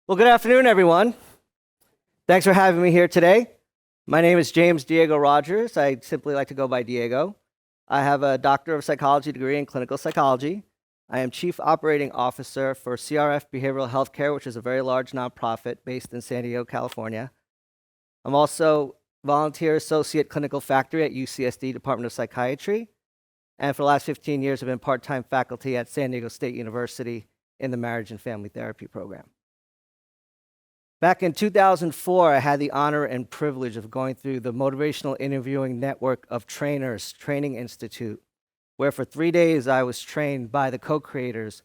Well, good afternoon, everyone. Thanks for having me here today. My name is James Diego Rogers. I simply like to go by Diego. I have a Doctor of Psychology degree in clinical psychology. I am Chief Operating Officer for CRF Behavioral Healthcare, which is a very large nonprofit based in San Diego, California. I'm also Volunteer Associate Clinical Faculty at UCSD Department of Psychiatry. And for the last 15 years, I've been part-time faculty at San Diego State University in the Marriage and Family Therapy program. Back in 2004, I had the honor and privilege of going through the Motivational Interviewing Network of Trainers Training Institute, where for 3 days I was trained by the co-creators,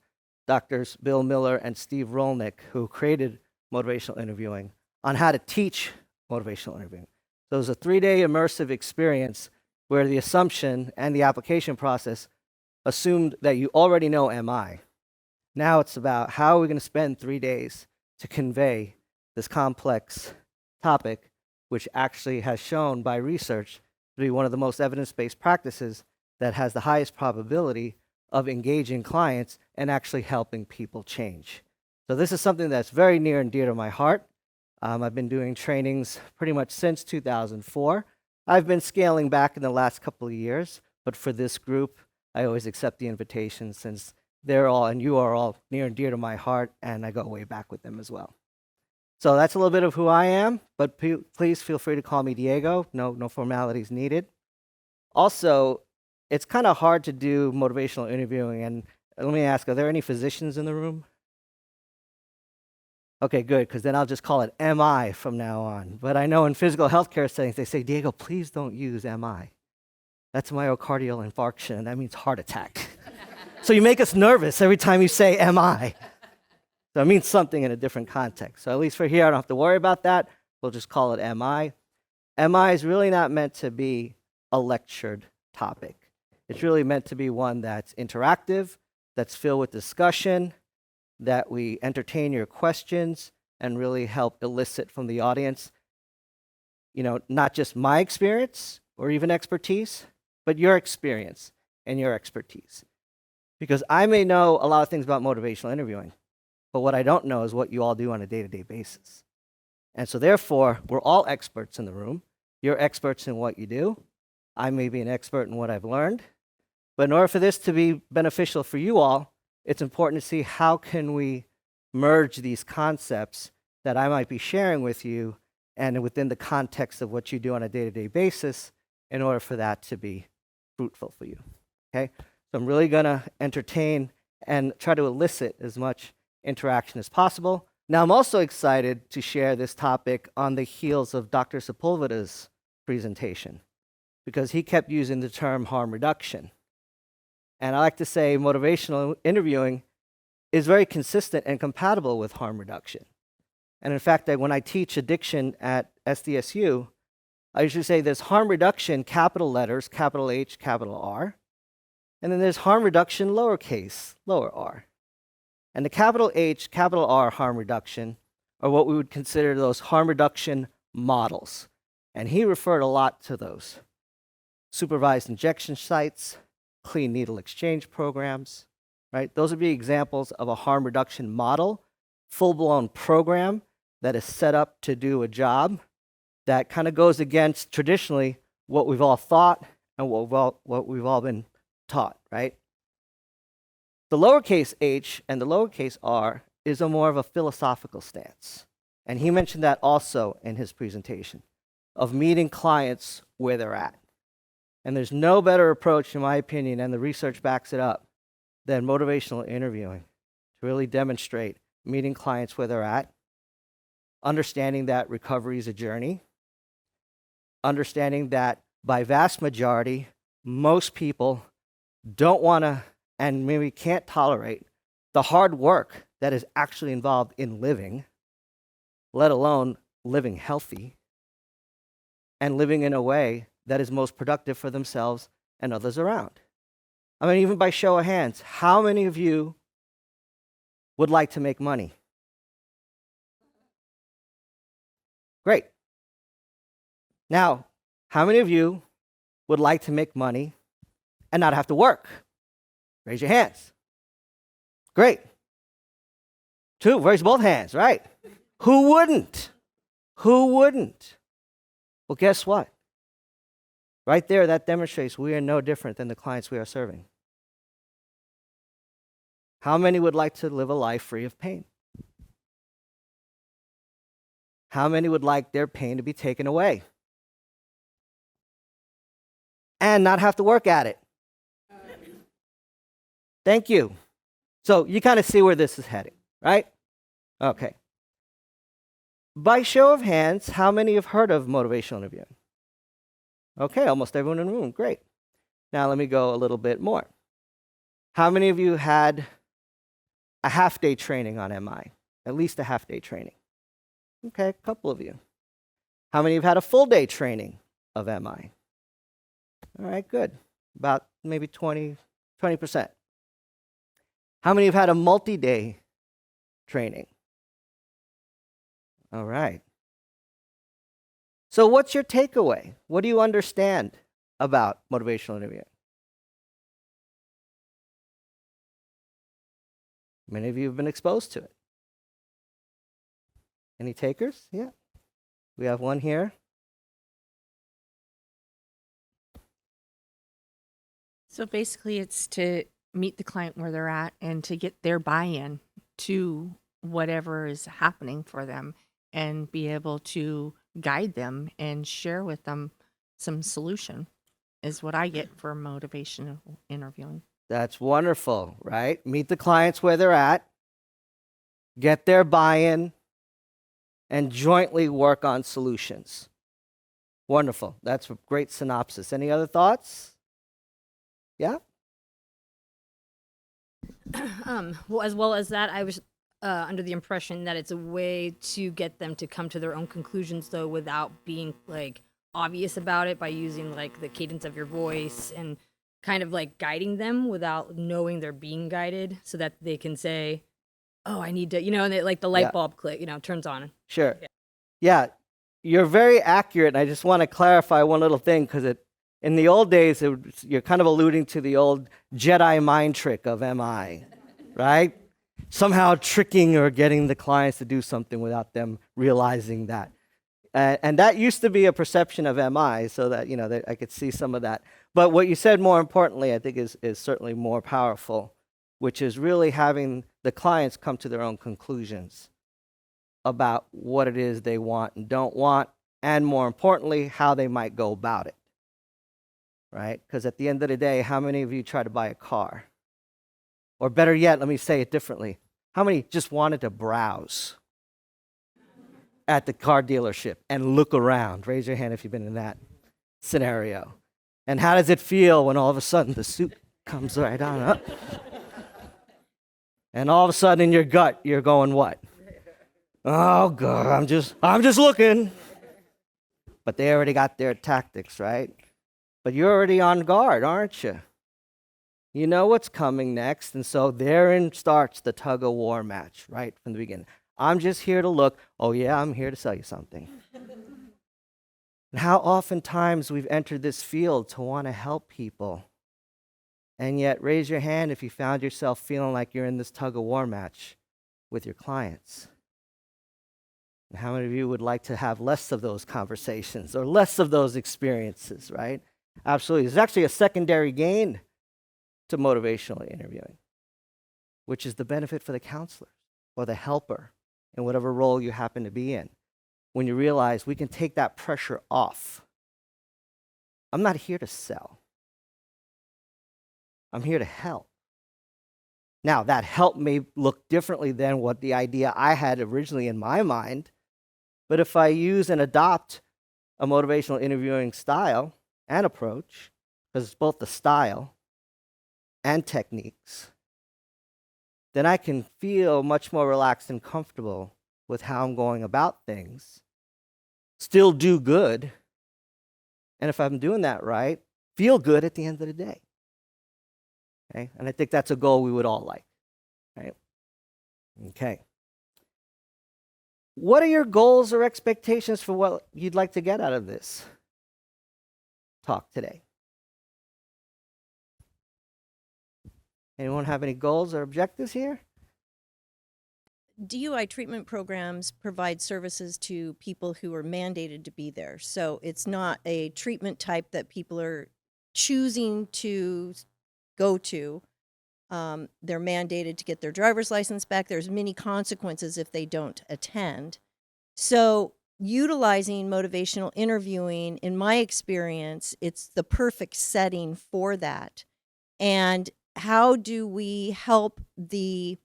Drs. Bill Miller and Steve Rolnick, who created motivational interviewing, on how to teach motivational interviewing. So it was a 3-day immersive experience where the assumption and the application process assumed that you already know MI. Now it's about how are we going to spend 3 days to convey this complex topic, which actually has shown by research to be one of the most evidence-based practices that has the highest probability of engaging clients and actually helping people change. So this is something that's very near and dear to my heart. I've been doing trainings pretty much since 2004. I've been scaling back in the last couple of years, but for this group, I always accept the invitation since they're all, and you are all near and dear to my heart, and I go way back with them as well. So that's a little bit of who I am, but please feel free to call me Diego. No formalities needed. Also, it's kind of hard to do motivational interviewing, and let me ask, are there any physicians in the room? Okay, good, because then I'll just call it MI from now on. But I know in physical healthcare settings, they say, Diego, please don't use MI. That's myocardial infarction, and that means heart attack. So you make us nervous every time you say MI. So it means something in a different context. So at least for here, I don't have to worry about that. We'll just call it MI. MI is really not meant to be a lectured topic. It's really meant to be one that's interactive, that's filled with discussion, that we entertain your questions and really help elicit from the audience, not just my experience or even expertise, but your experience and your expertise. Because I may know a lot of things about motivational interviewing, but what I don't know is what you all do on a day-to-day basis. And so therefore, we're all experts in the room. You're experts in what you do. I may be an expert in what I've learned. But in order for this to be beneficial for you all, it's important to see how can we merge these concepts that I might be sharing with you and within the context of what you do on a day-to-day basis in order for that to be fruitful for you. Okay? So I'm really going to entertain and try to elicit as much interaction as possible. Now, I'm also excited to share this topic on the heels of Dr. Sepulveda's presentation because he kept using the term harm reduction. And I like to say motivational interviewing is very consistent and compatible with harm reduction. And in fact, when I teach addiction at SDSU, I usually say there's harm reduction, capital letters, capital H, capital R, and then there's harm reduction, lowercase, lower r. And the capital H, capital R harm reduction are what we would consider those harm reduction models. And he referred a lot to those. Supervised injection sites, clean needle exchange programs, right? Those would be examples of a harm reduction model, full-blown program that is set up to do a job that kind of goes against traditionally what we've all thought and what we've all been taught, right? The lowercase h and the lowercase r is a more of a philosophical stance. And he mentioned that also in his presentation, of meeting clients where they're at. And there's no better approach, in my opinion, and the research backs it up, than motivational interviewing to really demonstrate meeting clients where they're at, understanding that recovery is a journey, understanding that by vast majority, most people don't want to and maybe can't tolerate the hard work that is actually involved in living, let alone living healthy, and living in a way that is most productive for themselves and others around. I mean, even by show of hands, how many of you would like to make money? Great. Now, how many of you would like to make money and not have to work? Raise your hands. Great. Two, raise both hands, right? Who wouldn't? Who wouldn't? Well, guess what? Right there, that demonstrates we are no different than the clients we are serving. How many would like to live a life free of pain? How many would like their pain to be taken away? And not have to work at it? Thank you. So you kind of see where this is heading, right? Okay. By show of hands, how many have heard of motivational interviewing? Okay, almost everyone in the room. Great. Now let me go a little bit more. How many of you had a half-day training on MI? At least a half-day training. Okay, a couple of you. How many have had a full-day training of MI? All right, good. About maybe 20%. How many have had a multi-day training? All right. So what's your takeaway? What do you understand about motivational interviewing? Many of you have been exposed to it. Any takers? Yeah. We have one here. So basically, it's to meet the client where they're at and to get their buy-in to whatever is happening for them and be able to guide them and share with them some solution is what I get for motivational interviewing. That's wonderful, right? Meet the clients where they're at, get their buy-in, and jointly work on solutions. Wonderful. That's a great synopsis. Any other thoughts? Yeah? As well as that, I was under the impression that it's a way to get them to come to their own conclusions, though, without being like obvious about it, by using like the cadence of your voice and kind of like guiding them without knowing they're being guided, so that they can say, "Oh, I need to," and they, like the light bulb click, turns on. Sure. Yeah, you're very accurate. I just want to clarify one little thing, because in the old days, you're kind of alluding to the old Jedi mind trick of MI, right? Somehow tricking or getting the clients to do something without them realizing that. And that used to be a perception of MI, so that, that I could see some of that. But what you said, more importantly, I think is certainly more powerful, which is really having the clients come to their own conclusions about what it is they want and don't want, and more importantly, how they might go about it, right? Because at the end of the day, how many of you try to buy a car? Or better yet, let me say it differently. How many just wanted to browse at the car dealership and look around? Raise your hand if you've been in that scenario. And how does it feel when all of a sudden the suit comes right on up? And all of a sudden in your gut, you're going, what? Oh, God, I'm just looking. But they already got their tactics, right? But you're already on guard, aren't you? You know what's coming next, and so therein starts the tug-of-war match, right from the beginning. I'm just here to look. Oh, yeah, I'm here to sell you something. And how oftentimes we've entered this field to want to help people, and yet raise your hand if you found yourself feeling like you're in this tug-of-war match with your clients. And how many of you would like to have less of those conversations or less of those experiences, right? Absolutely. There's actually a secondary gain to motivational interviewing, which is the benefit for the counselor or the helper in whatever role you happen to be in. When you realize we can take that pressure off. I'm not here to sell. I'm here to help. Now, that help may look differently than what the idea I had originally in my mind, but if I use and adopt a motivational interviewing style and approach, because it's both the style and techniques, then I can feel much more relaxed and comfortable with how I'm going about things, still do good, and if I'm doing that right, feel good at the end of the day. Okay? And I think that's a goal we would all like, right? Okay. What are your goals or expectations for what you'd like to get out of this talk today? Anyone have any goals or objectives here? DUI treatment programs provide services to people who are mandated to be there. So it's not a treatment type that people are choosing to go to. They're mandated to get their driver's license back. There's many consequences if they don't attend. So utilizing motivational interviewing, in my experience, it's the perfect setting for that. And how do we help the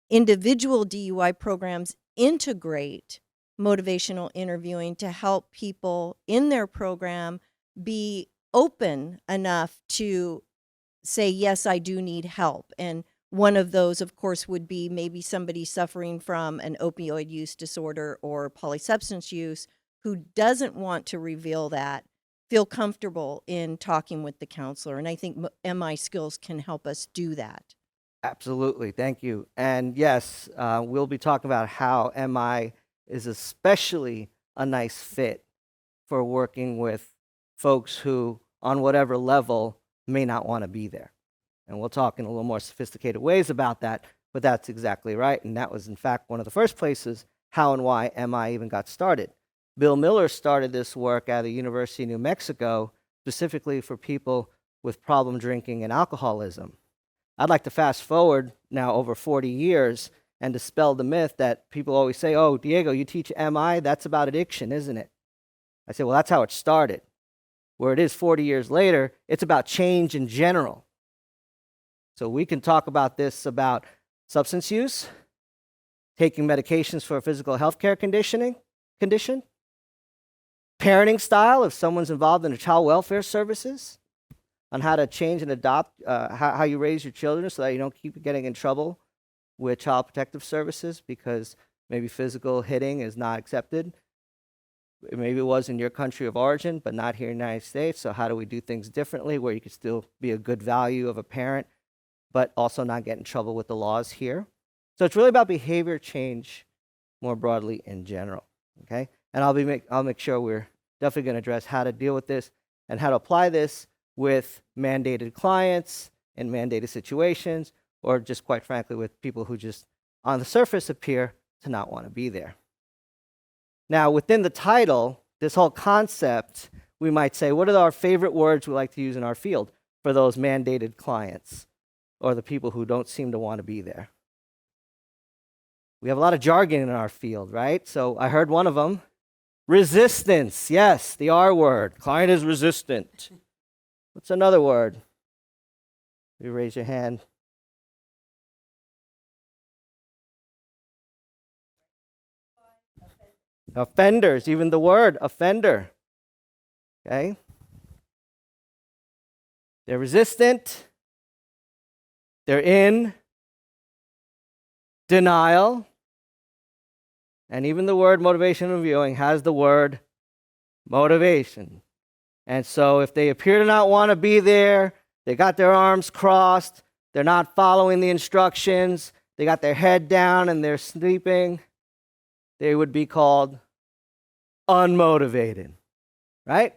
individual DUI programs integrate motivational interviewing to help people in their program be open enough to say, yes, I do need help? And one of those, of course, would be maybe somebody suffering from an opioid use disorder or polysubstance use who doesn't want to reveal that, feel comfortable in talking with the counselor. And I think MI skills can help us do that. Absolutely, thank you. And yes, we'll be talking about how MI is especially a nice fit for working with folks who, on whatever level, may not want to be there. And we'll talk in a little more sophisticated ways about that, but that's exactly right. And that was, in fact, one of the first places how and why MI even got started. Bill Miller started this work at the University of New Mexico, specifically for people with problem drinking and alcoholism. I'd like to fast forward now over 40 years and dispel the myth that people always say, oh, Diego, you teach MI, that's about addiction, isn't it? I say, well, that's how it started. Where it is 40 years later, it's about change in general. So we can talk about this, about substance use, taking medications for a physical health care condition, parenting style if someone's involved in the child welfare services, on how to change and adopt, how you raise your children so that you don't keep getting in trouble with child protective services because maybe physical hitting is not accepted. Maybe it was in your country of origin, but not here in the United States. So how do we do things differently where you can still be a good value of a parent, but also not get in trouble with the laws here? So it's really about behavior change more broadly in general, okay? And I'll make sure we're definitely going to address how to deal with this and how to apply this with mandated clients in mandated situations, or just quite frankly with people who just on the surface appear to not want to be there. Now, within the title, this whole concept, we might say, what are our favorite words we like to use in our field for those mandated clients or the people who don't seem to want to be there? We have a lot of jargon in our field, right? So I heard one of them, resistance. Yes, the R word. Client is resistant. What's another word? You raise your hand. Offenders, even the word offender. Okay? They're resistant. They're in denial. And even the word motivational interviewing has the word motivation. And so if they appear to not want to be there, they got their arms crossed, they're not following the instructions, they got their head down and they're sleeping, they would be called unmotivated, right?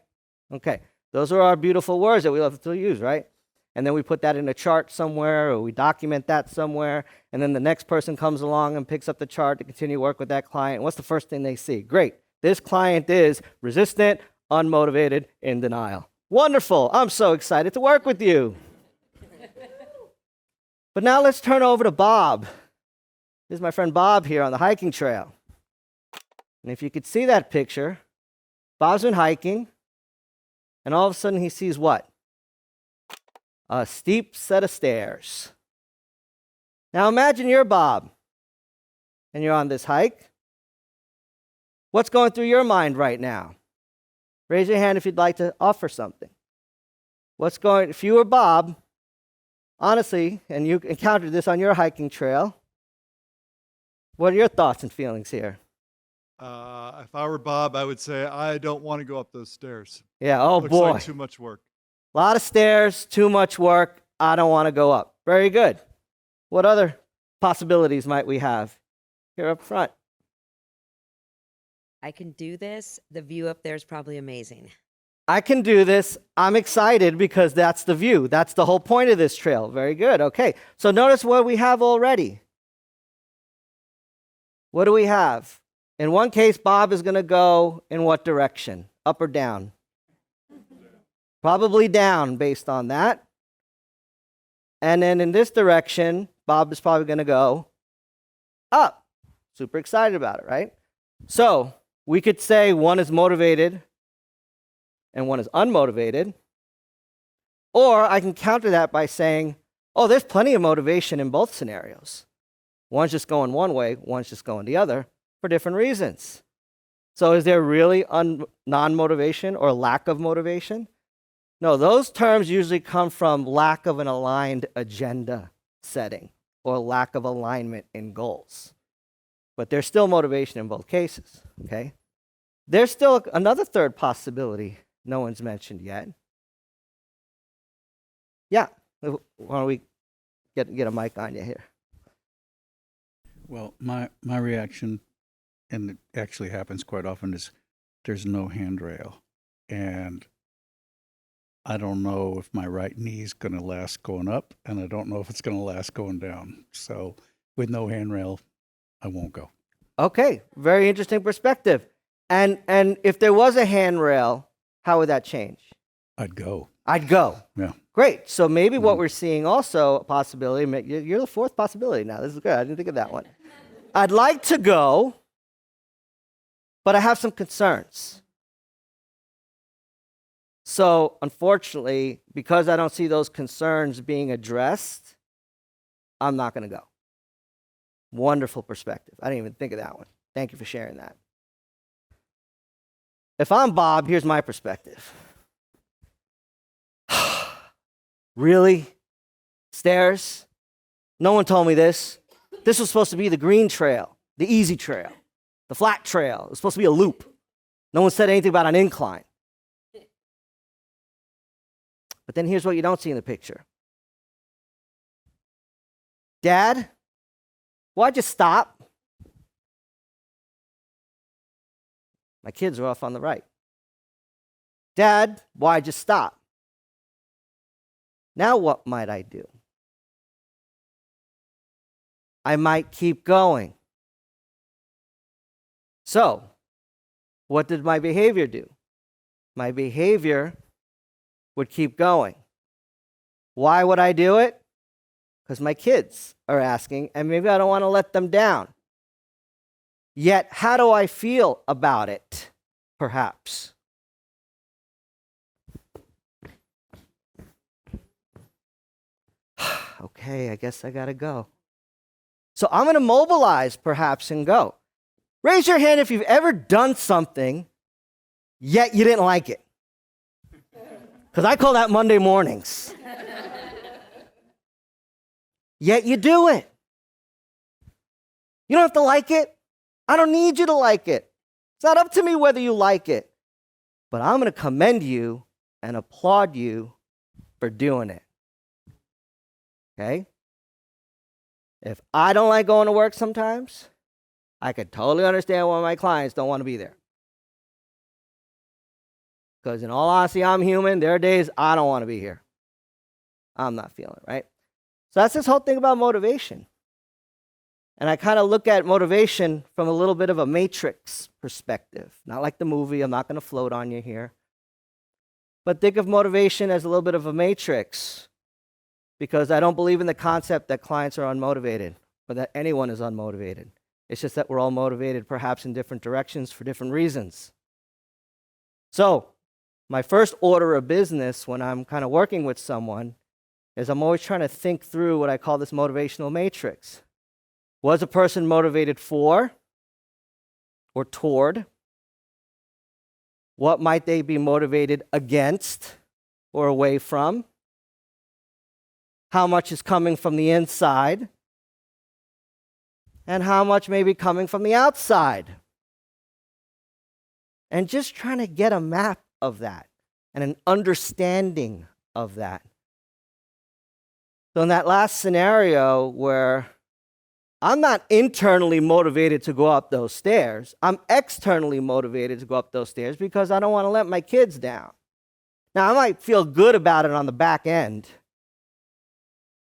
Okay, those are our beautiful words that we love to use, right? And then we put that in a chart somewhere, or we document that somewhere, and then the next person comes along and picks up the chart to continue work with that client. And what's the first thing they see? Great, this client is resistant, unmotivated, in denial. Wonderful, I'm so excited to work with you. But now let's turn over to Bob. This is my friend Bob here on the hiking trail. And if you could see that picture, Bob's been hiking, and all of a sudden he sees what? A steep set of stairs. Now imagine you're Bob, and you're on this hike. What's going through your mind right now? Raise your hand if you'd like to offer something. If you were Bob, honestly, and you encountered this on your hiking trail, what are your thoughts and feelings here? If I were Bob, I would say, I don't want to go up those stairs. Yeah, oh Looks boy. like too much work. A lot of stairs, too much work, I don't want to go up. Very good. What other possibilities might we have here up front? I can do this. The view up there is probably amazing. I can do this. I'm excited because that's the view. That's the whole point of this trail. Very good. Okay. So notice what we have already. what do we have? In one case, Bob is going to go in what direction? Up or down? Probably down based on that. And then in this direction, Bob is probably going to go up. Super excited about it, right? So we could say one is motivated and one is unmotivated. Or I can counter that by saying, oh, there's plenty of motivation in both scenarios. One's just going one way, one's just going the other for different reasons. So is there really non-motivation or lack of motivation? No, those terms usually come from lack of an aligned agenda setting or lack of alignment in goals. But there's still motivation in both cases, okay? There's still another third possibility no one's mentioned yet. Yeah, why don't we get a mic on you here? Well, my reaction, and it actually happens quite often, is there's no handrail. And I don't know if my right knee is going to last going up, and I don't know if it's going to last going down. So with no handrail, I won't go. Okay, very interesting perspective. And if there was a handrail, how would that change? I'd go. I'd go. Yeah. Great. So maybe what we're seeing also, a possibility, you're the fourth possibility now. This is good. I didn't think of that one. I'd like to go, but I have some concerns. So unfortunately, because I don't see those concerns being addressed, I'm not going to go. Wonderful perspective. I didn't even think of that one. Thank you for sharing that. If I'm Bob, here's my perspective. Really? Stairs? No one told me this. This was supposed to be the green trail, the easy trail, the flat trail. It was supposed to be a loop. No one said anything about an incline. But then here's what you don't see in the picture. Dad, why'd you stop? My kids are off on the right. Dad, why'd you stop? Now what might I do? I might keep going. So, what did my behavior do? My behavior would keep going. Why would I do it? Because my kids are asking, and maybe I don't want to let them down. Yet, how do I feel about it? Perhaps. Okay, I guess I gotta go. So I'm gonna mobilize perhaps and go. Raise your hand if you've ever done something, yet you didn't like it. Because I call that Monday mornings. Yet you do it. You don't have to like it. I don't need you to like it. It's not up to me whether you like it. But I'm going to commend you and applaud you for doing it. Okay? If I don't like going to work sometimes, I could totally understand why my clients don't want to be there. Because in all honesty, I'm human. There are days I don't want to be here. I'm not feeling it, right? So that's this whole thing about motivation. And I kind of look at motivation from a little bit of a matrix perspective. Not like the movie, I'm not going to float on you here. But think of motivation as a little bit of a matrix, because I don't believe in the concept that clients are unmotivated or that anyone is unmotivated. It's just that we're all motivated perhaps in different directions for different reasons. So my first order of business when I'm kind of working with someone is I'm always trying to think through what I call this motivational matrix. Was a person motivated for or toward? What might they be motivated against or away from? How much is coming from the inside? And how much may be coming from the outside? And just trying to get a map of that and an understanding of that. So in that last scenario where I'm not internally motivated to go up those stairs, I'm externally motivated to go up those stairs because I don't want to let my kids down. Now, I might feel good about it on the back end,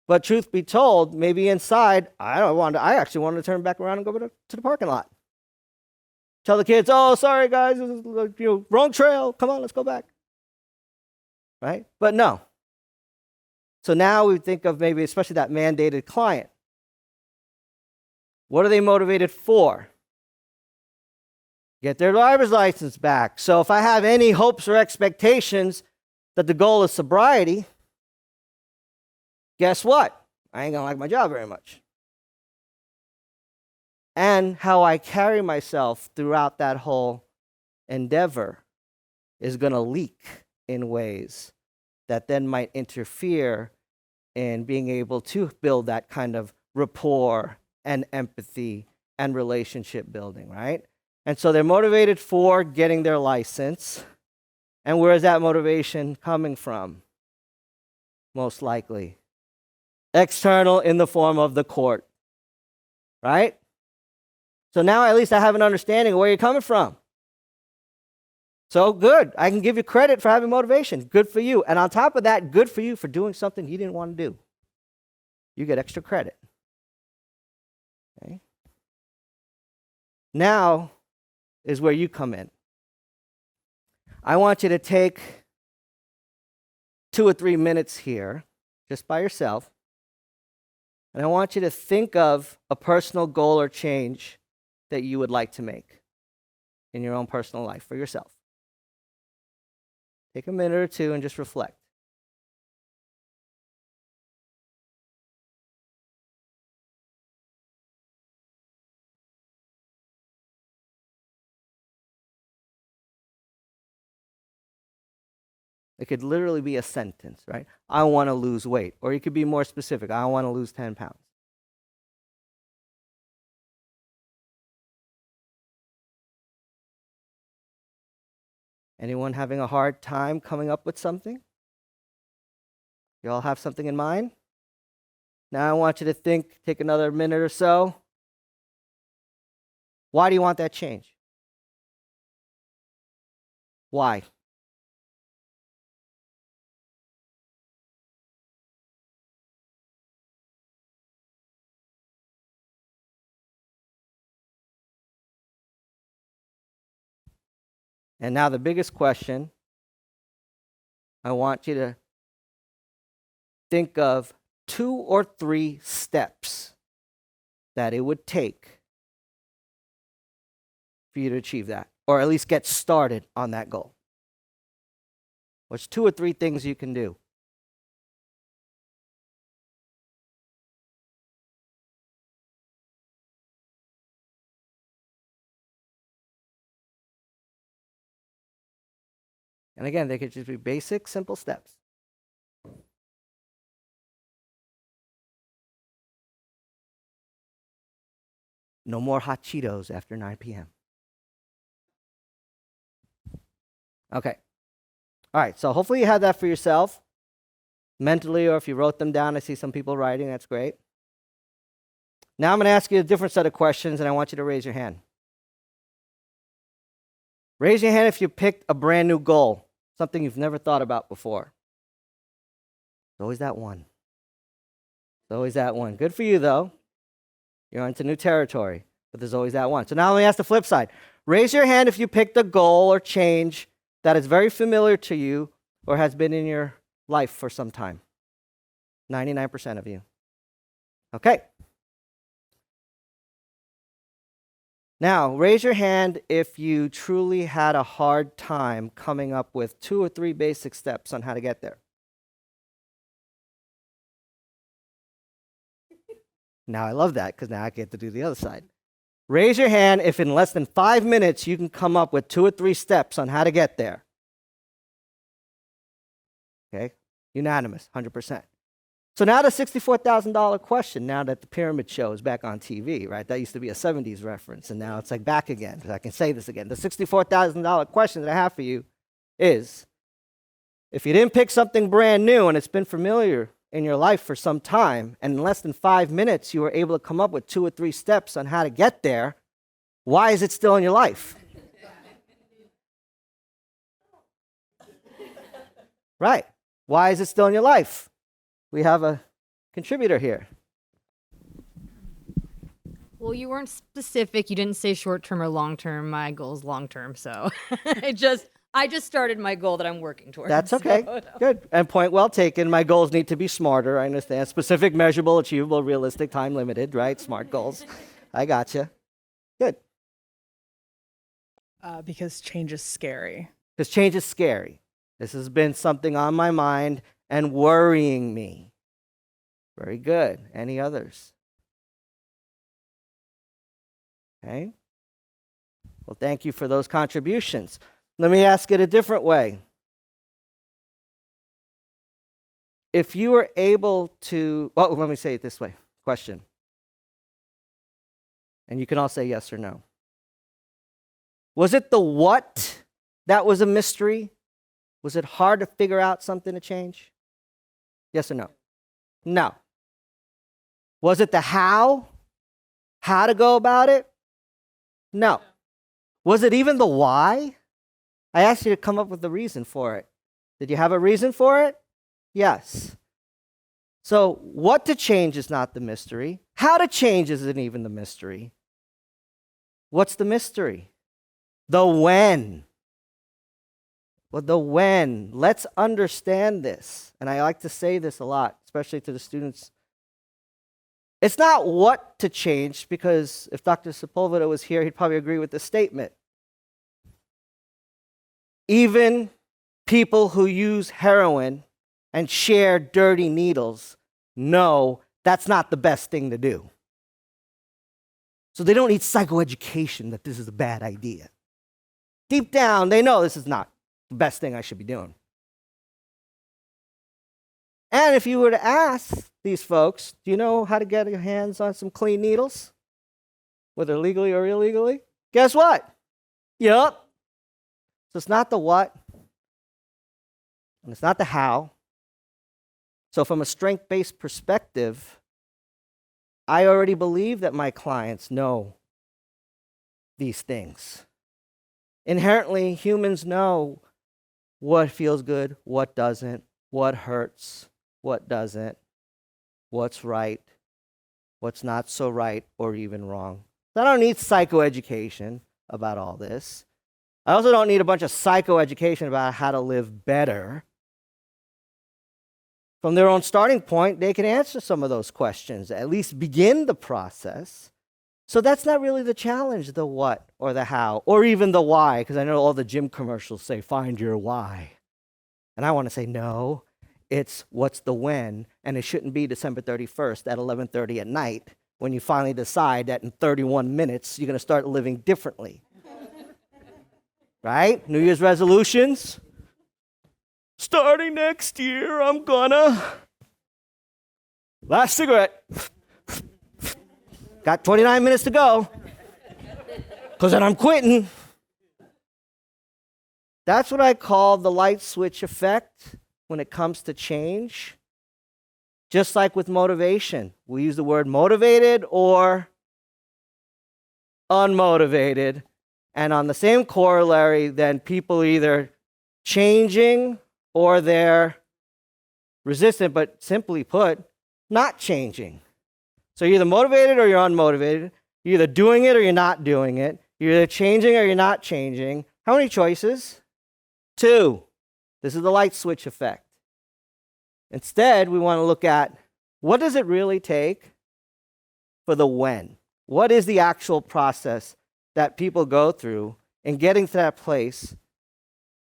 But truth be told, maybe inside, I actually wanted to turn back around and go to the parking lot. Tell the kids, oh, sorry guys, this is, wrong trail. Come on, let's go back. Right? But no. So now we think of maybe especially that mandated client. What are they motivated for? Get their driver's license back. So if I have any hopes or expectations that the goal is sobriety, guess what? I ain't gonna like my job very much. And how I carry myself throughout that whole endeavor is gonna leak in ways that then might interfere in being able to build that kind of rapport and empathy and relationship building, right? And so they're motivated for getting their license. And where is that motivation coming from? Most likely external, in the form of the court, right? So now at least I have an understanding of where you're coming from. So good, I can give you credit for having motivation. Good for you. And on top of that, good for you for doing something you didn't want to do. You get extra credit. Okay? Now is where you come in. I want you to take 2 or 3 minutes here, just by yourself, and I want you to think of a personal goal or change that you would like to make in your own personal life for yourself. Take a minute or two and just reflect. It could literally be a sentence, right? I want to lose weight. Or you could be more specific. I want to lose 10 pounds. Anyone having a hard time coming up with something? You all have something in mind? Now I want you to think, take another minute or so. Why do you want that change? Why? And now the biggest question, I want you to think of 2 or 3 steps that it would take for you to achieve that, or at least get started on that goal. What's 2 or 3 things you can do? And again, they could just be basic, simple steps. No more hot Cheetos after 9 p.m. Okay. All right, so hopefully you had that for yourself, mentally, or if you wrote them down. I see some people writing, that's great. Now I'm going to ask you a different set of questions, and I want you to raise your hand. Raise your hand if you picked a brand new goal, something you've never thought about before. There's always that one. There's always that one. Good for you, though. You're into new territory, but there's always that one. So now let me ask the flip side. Raise your hand if you picked a goal or change that is very familiar to you or has been in your life for some time. 99% of you. Okay. Now, raise your hand if you truly had a hard time coming up with 2 or 3 basic steps on how to get there. Now, I love that because now I get to do the other side. Raise your hand if in less than 5 minutes you can come up with 2 or 3 steps on how to get there. Okay? Unanimous, 100%. So now the $64,000 question, now that the pyramid show is back on TV, right? That used to be a 70s reference, and now it's like back again. I can say this again. The $64,000 question that I have for you is, if you didn't pick something brand new and it's been familiar in your life for some time, and in less than 5 minutes you were able to come up with 2 or 3 steps on how to get there, why is it still in your life? Right. Why is it still in your life? We have a contributor here? Well, you weren't specific. You didn't say short term or long term. My goal is long term. So I just started my goal that I'm working towards. That's okay. So, Good. And point well taken. My goals need to be smarter. I understand. Specific, measurable, achievable, realistic, time limited, right? Smart goals. I gotcha. Good. Because change is scary. Because change is scary. This has been something on my mind and worrying me. Very good. Any others? Okay. Well, thank you for those contributions. Let me ask it a different way. If you were able to, well, let me say it this way. Question. And you can all say yes or no. Was it the what that was a mystery? Was it hard to figure out something to change? Yes or no? No. Was it the how? How to go about it? No. Was it even the why? I asked you to come up with a reason for it. Did you have a reason for it? Yes. So what to change is not the mystery. How to change isn't even the mystery. What's the mystery? The when. Well, the when. Let's understand this. And I like to say this a lot, especially to the students. It's not what to change, because if Dr. Sepulveda was here, he'd probably agree with the statement. Even people who use heroin and share dirty needles know that's not the best thing to do. So they don't need psychoeducation that this is a bad idea. Deep down, they know this is not the best thing I should be doing. And if you were to ask these folks, do you know how to get your hands on some clean needles, whether legally or illegally? Guess what? Yup. So it's not the what, and it's not the how. So from a strength-based perspective, I already believe that my clients know these things. Inherently, humans know what feels good, what doesn't, what hurts, what doesn't, what's right, what's not so right or even wrong. I don't need psychoeducation about all this. I also don't need a bunch of psychoeducation about how to live better. From their own starting point, they can answer some of those questions, at least begin the process. So that's not really the challenge, the what or the how, or even the why, because I know all the gym commercials say, find your why. And I want to say, no, it's what's the when, and it shouldn't be December 31st at 11:30 at night when you finally decide that in 31 minutes you're going to start living differently. Right? New Year's resolutions. Starting next year, I'm gonna. Last cigarette. Got 29 minutes to go. Because then I'm quitting. That's what I call the light switch effect when it comes to change. Just like with motivation. We use the word motivated or unmotivated. And on the same corollary, then people either changing or they're resistant, but simply put, not changing. So you're either motivated or you're unmotivated. You're either doing it or you're not doing it. You're either changing or you're not changing. How many choices? 2. This is the light switch effect. Instead, we want to look at what does it really take for the when? What is the actual process that people go through in getting to that place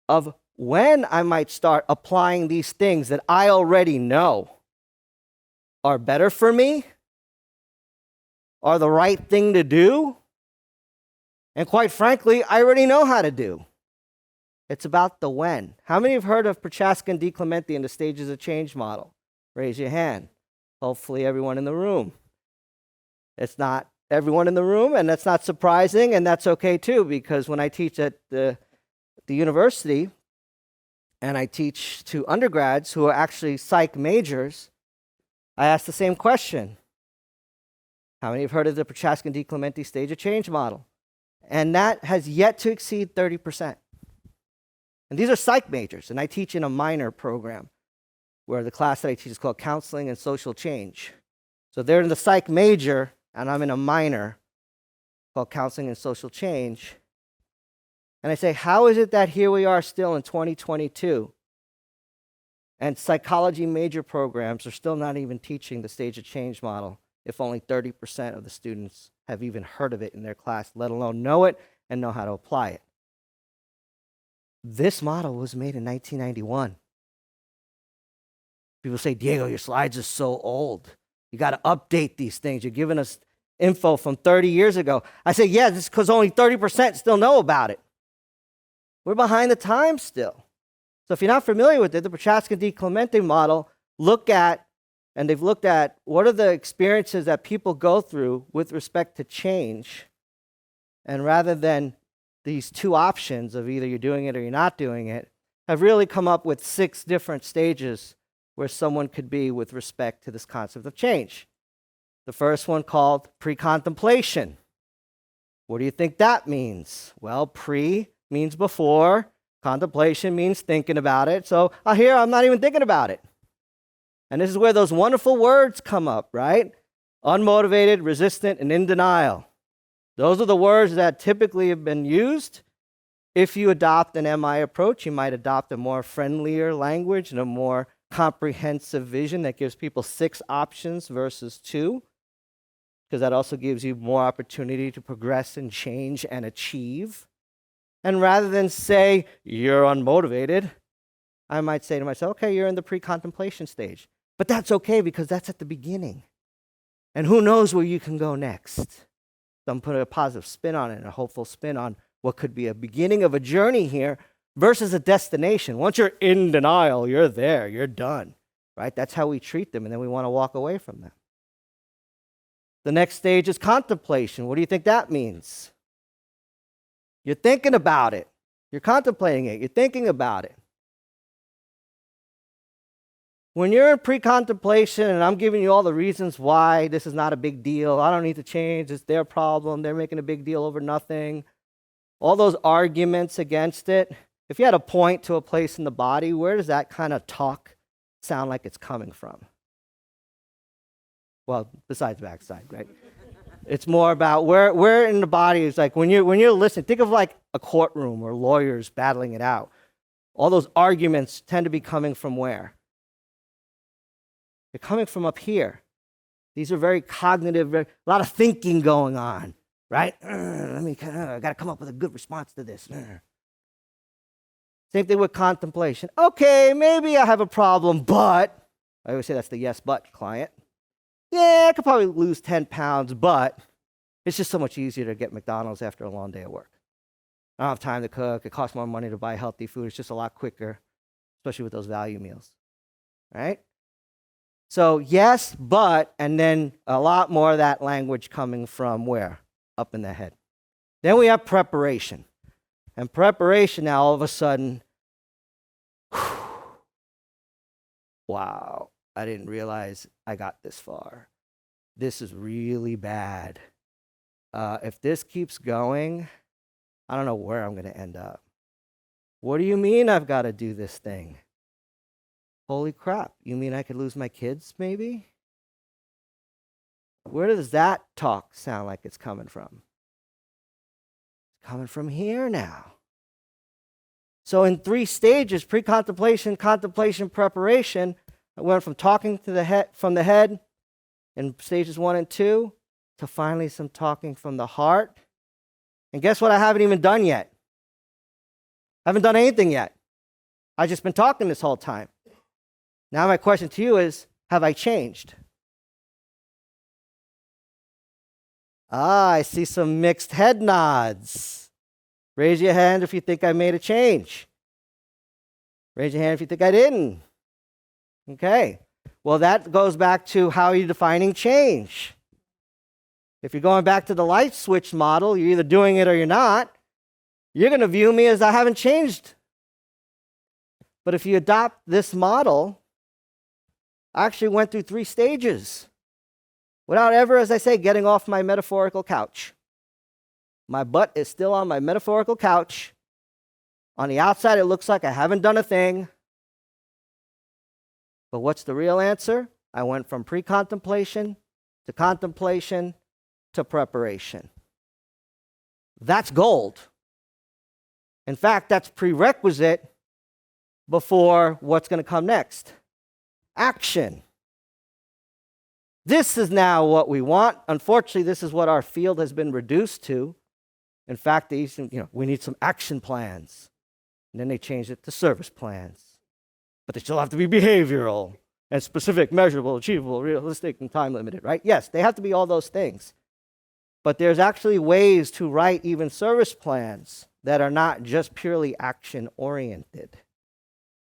of when I might start applying these things that I already know are better for me, are the right thing to do, and quite frankly, I already know how to do. It's about the when. How many have heard of Prochaska and DiClemente and the stages of change model? Raise your hand. Hopefully everyone in the room. It's not everyone in the room, and that's not surprising, and that's okay too, because when I teach at the university, and I teach to undergrads who are actually psych majors, I ask the same question. How many have heard of the Prochaska and DiClemente stage of change model? And that has yet to exceed 30%. And these are psych majors, and I teach in a minor program. where the class that I teach is called Counseling and Social Change. So they're in the psych major, and I'm in a minor called Counseling and Social Change. And I say, how is it that here we are still in 2022, and psychology major programs are still not even teaching the stage of change model if only 30% of the students have even heard of it in their class, let alone know it and know how to apply it? This model was made in 1991. People say, Diego, your slides are so old. You got to update these things. You're giving us info from 30 years ago. I say, yeah, this is because only 30% still know about it. We're behind the times still. So if you're not familiar with it, the Prochaska-Di Clemente model they've looked at what are the experiences that people go through with respect to change. And rather than these two options of either you're doing it or you're not doing it, have really come up with 6 different stages where someone could be with respect to this concept of change. The first one called pre-contemplation. What do you think that means? Well, pre means before, contemplation means thinking about it. So here I'm not even thinking about it. And this is where those wonderful words come up, right? Unmotivated, resistant, and in denial. Those are the words that typically have been used. If you adopt an MI approach, you might adopt a more friendlier language and a more comprehensive vision that gives people 6 options versus 2, because that also gives you more opportunity to progress and change and achieve. And rather than say, you're unmotivated, I might say to myself, okay, you're in the pre-contemplation stage. But that's okay because that's at the beginning. And who knows where you can go next? So I'm putting a positive spin on it and a hopeful spin on what could be a beginning of a journey here versus a destination. Once you're in denial, you're there, you're done, right? That's how we treat them, and then we want to walk away from them. The next stage is contemplation. What do you think that means? You're thinking about it. You're contemplating it. You're thinking about it. When you're in pre-contemplation and I'm giving you all the reasons why this is not a big deal, I don't need to change, it's their problem, they're making a big deal over nothing, all those arguments against it, if you had to point to a place in the body, where does that kind of talk sound like it's coming from? Well, besides backside, right? It's more about where in the body is like when you're listening, think of like a courtroom or lawyers battling it out. All those arguments tend to be coming from where? They're coming from up here. These are very cognitive, a lot of thinking going on, right? I got to come up with a good response to this. Same thing with contemplation. Okay, maybe I have a problem, but, I always say that's the yes, but client. Yeah, I could probably lose 10 pounds, but it's just so much easier to get McDonald's after a long day at work. I don't have time to cook. It costs more money to buy healthy food. It's just a lot quicker, especially with those value meals, right? So yes, but, and then a lot more of that language coming from where? Up in the head. Then we have preparation. And preparation now all of a sudden, wow, I didn't realize I got this far. This is really bad. If this keeps going, I don't know where I'm going to end up. What do you mean I've got to do this thing? Holy crap, you mean I could lose my kids maybe? Where does that talk sound like it's coming from? It's coming from here now. So in 3 stages, pre-contemplation, contemplation, preparation, I went from talking to the head, from the head in stages 1 and 2 to finally some talking from the heart. And guess what I haven't even done yet? I haven't done anything yet. I've just been talking this whole time. Now my question to you is, have I changed? I see some mixed head nods. Raise your hand if you think I made a change. Raise your hand if you think I didn't. Okay. Well, that goes back to how you're defining change. If you're going back to the light switch model, you're either doing it or you're not. You're going to view me as I haven't changed. But if you adopt this model, I actually went through 3 stages without ever, as I say, getting off my metaphorical couch. My butt is still on my metaphorical couch. On the outside, it looks like I haven't done a thing. But what's the real answer? I went from pre-contemplation to contemplation to preparation. That's gold. In fact, that's prerequisite before what's going to come next. Action. This is now what we want. Unfortunately, this is what our field has been reduced to. In fact, we need some action plans. And then they changed it to service plans. But they still have to be behavioral and specific, measurable, achievable, realistic, and time limited, right? Yes, they have to be all those things. But there's actually ways to write even service plans that are not just purely action-oriented,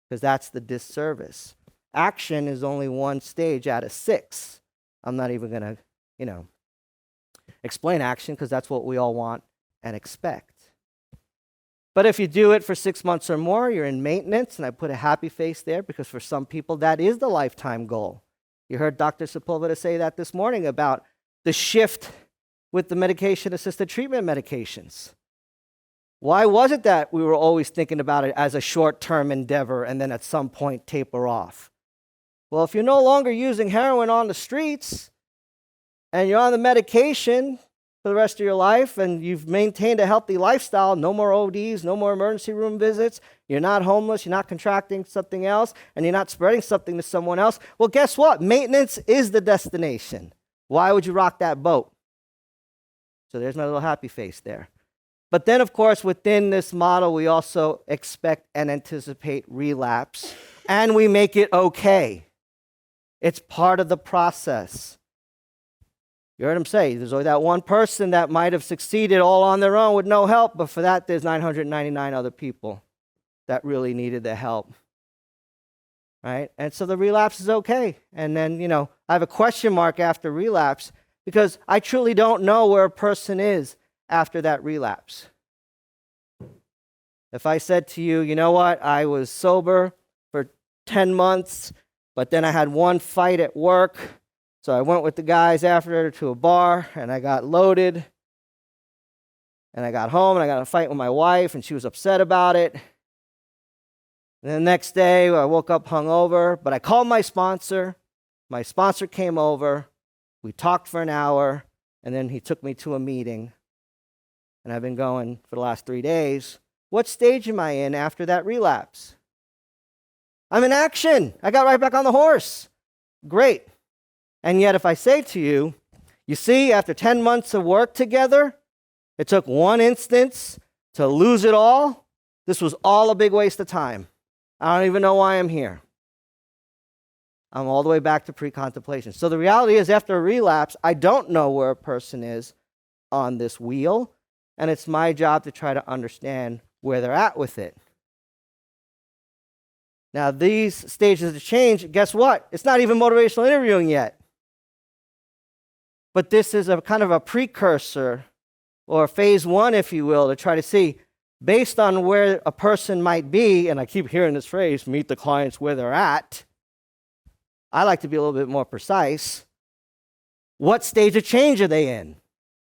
because that's the disservice. Action is only one stage out of 6. I'm not even going to, explain action, because that's what we all want and expect. But if you do it for 6 months or more, you're in maintenance, and I put a happy face there because for some people that is the lifetime goal. You heard Dr. Sepulveda say that this morning about the shift with the medication-assisted treatment medications. Why was it that we were always thinking about it as a short-term endeavor and then at some point taper off? Well, if you're no longer using heroin on the streets and you're on the medication for the rest of your life and you've maintained a healthy lifestyle, no more ODs, no more emergency room visits, you're not homeless, you're not contracting something else, and you're not spreading something to someone else, well, guess what? Maintenance is the destination. Why would you rock that boat? So there's my little happy face there. But then, of course, within this model, we also expect and anticipate relapse, and we make it okay. It's part of the process. You heard him say, there's only that one person that might have succeeded all on their own with no help, but for that, there's 999 other people that really needed the help. Right? And so the relapse is okay. And then, I have a question mark after relapse because I truly don't know where a person is after that relapse. If I said to you, you know what, I was sober for 10 months, but then I had one fight at work, so I went with the guys after to a bar, and I got loaded, and I got home, and I got in a fight with my wife, and she was upset about it. And the next day, I woke up hungover, but I called my sponsor. My sponsor came over. We talked for an hour, and then he took me to a meeting. And I've been going for the last 3 days. What stage am I in after that relapse? I'm in action. I got right back on the horse. Great. And yet if I say to you, you see, after 10 months of work together, it took one instance to lose it all. This was all a big waste of time. I don't even know why I'm here. I'm all the way back to pre-contemplation. So the reality is after a relapse, I don't know where a person is on this wheel. And it's my job to try to understand where they're at with it. Now, these stages of change, guess what? It's not even motivational interviewing yet. But this is a kind of a precursor, or phase 1, if you will, to try to see, based on where a person might be, and I keep hearing this phrase, meet the clients where they're at. I like to be a little bit more precise. What stage of change are they in?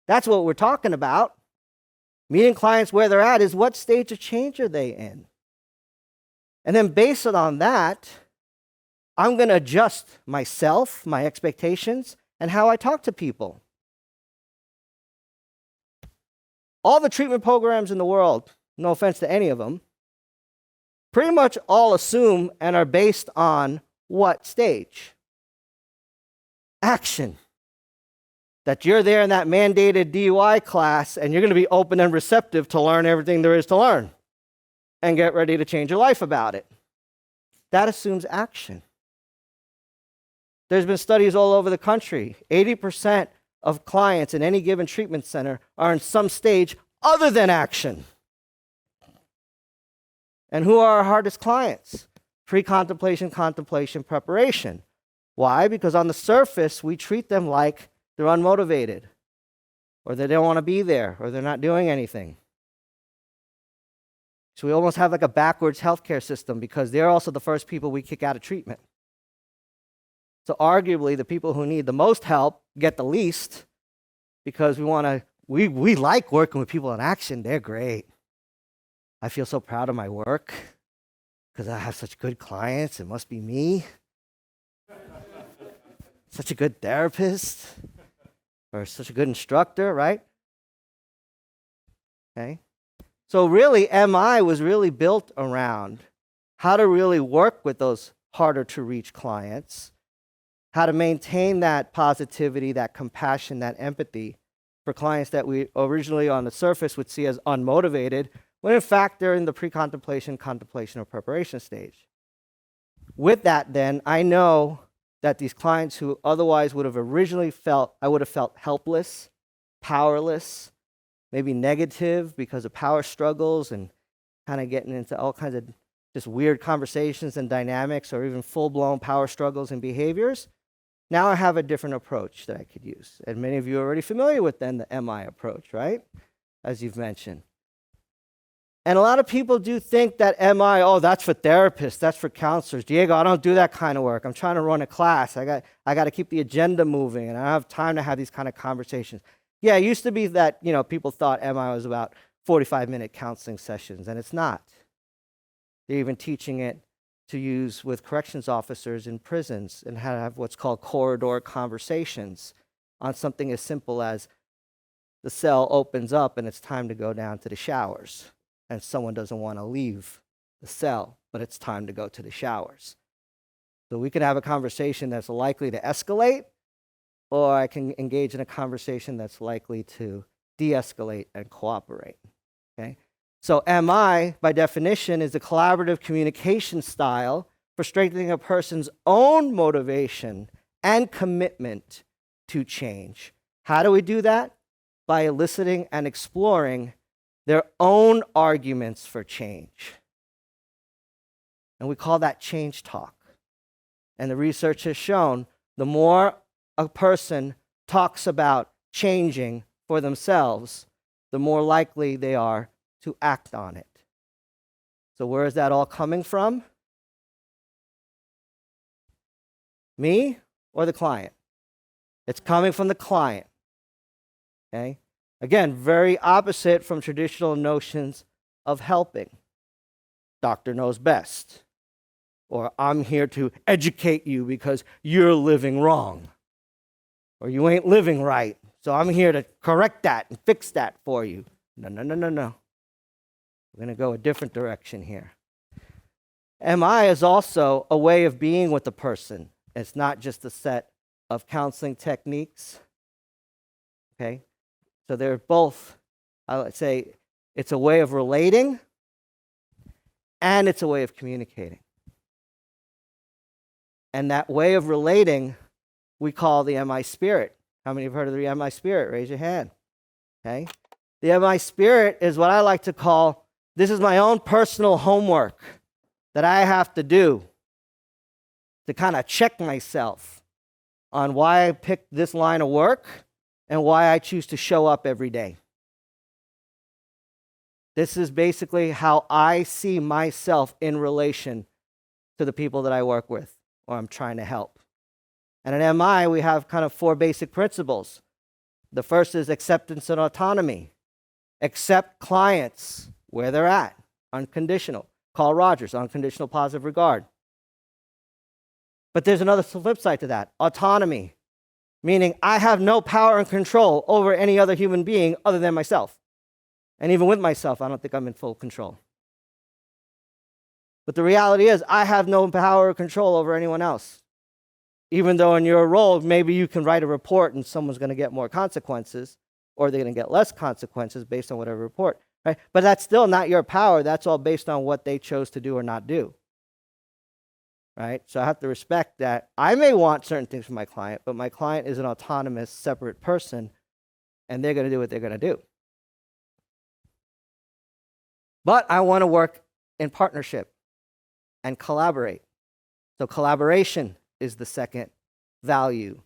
That's what we're talking about. Meeting clients where they're at is what stage of change are they in? And then based on that, I'm going to adjust myself, my expectations, and how I talk to people. All the treatment programs in the world, no offense to any of them, pretty much all assume and are based on what stage? Action. That you're there in that mandated DUI class and you're going to be open and receptive to learn everything there is to learn and get ready to change your life about it. That assumes action. There's been studies all over the country. 80% of clients in any given treatment center are in some stage other than action. And who are our hardest clients? Pre-contemplation, contemplation, preparation. Why? Because on the surface, we treat them like they're unmotivated, or they don't want to be there, or they're not doing anything. So we almost have like a backwards healthcare system because they're also the first people we kick out of treatment. So arguably, the people who need the most help get the least because we like working with people in action. They're great. I feel so proud of my work because I have such good clients. It must be me. such a good therapist or such a good instructor, right? Okay. So really, MI was really built around how to really work with those harder to reach clients, how to maintain that positivity, that compassion, that empathy for clients that we originally on the surface would see as unmotivated, when in fact they're in the pre-contemplation, contemplation, or preparation stage. With that then, I know that these clients who otherwise would have originally felt, I would have felt helpless, powerless, maybe negative because of power struggles and kind of getting into all kinds of just weird conversations and dynamics or even full-blown power struggles and behaviors. Now I have a different approach that I could use. And many of you are already familiar with then the MI approach, right? As you've mentioned. And a lot of people do think that MI, oh, that's for therapists, that's for counselors. Diego, I don't do that kind of work. I'm trying to run a class. I got to keep the agenda moving, and I don't have time to have these kind of conversations. Yeah, it used to be that, people thought MI was about 45-minute counseling sessions, and it's not. They're even teaching it to use with corrections officers in prisons and how to have what's called corridor conversations on something as simple as the cell opens up and it's time to go down to the showers, and someone doesn't want to leave the cell, but it's time to go to the showers. So we could have a conversation that's likely to escalate, or I can engage in a conversation that's likely to de-escalate and cooperate, okay? So MI, by definition, is a collaborative communication style for strengthening a person's own motivation and commitment to change. How do we do that? By eliciting and exploring their own arguments for change. And we call that change talk. And the research has shown the more a person talks about changing for themselves, the more likely they are to act on it. So where is that all coming from? Me or the client? It's coming from the client. Okay? Again, very opposite from traditional notions of helping. Doctor knows best. Or I'm here to educate you because you're living wrong. Or you ain't living right. So I'm here to correct that and fix that for you. No. We're going to go a different direction here. MI is also a way of being with the person. It's not just a set of counseling techniques. Okay? So they're both, I would say, it's a way of relating and it's a way of communicating. And that way of relating, we call the MI spirit. How many have heard of the MI spirit? Raise your hand. Okay? The MI spirit is what I like to call, this is my own personal homework that I have to do to kind of check myself on why I picked this line of work and why I choose to show up every day. This is basically how I see myself in relation to the people that I work with or I'm trying to help. And in MI, we have kind of 4 basic principles. The first is acceptance and autonomy. Accept clients where they're at, unconditional. Carl Rogers, unconditional positive regard. But there's another flip side to that, autonomy, meaning I have no power and control over any other human being other than myself. And even with myself, I don't think I'm in full control. But the reality is, I have no power or control over anyone else. Even though in your role, maybe you can write a report and someone's going to get more consequences, or they're going to get less consequences based on whatever report. Right? But that's still not your power. That's all based on what they chose to do or not do. Right? So I have to respect that. I may want certain things from my client, but my client is an autonomous, separate person, and they're going to do what they're going to do. But I want to work in partnership and collaborate. So collaboration is the second value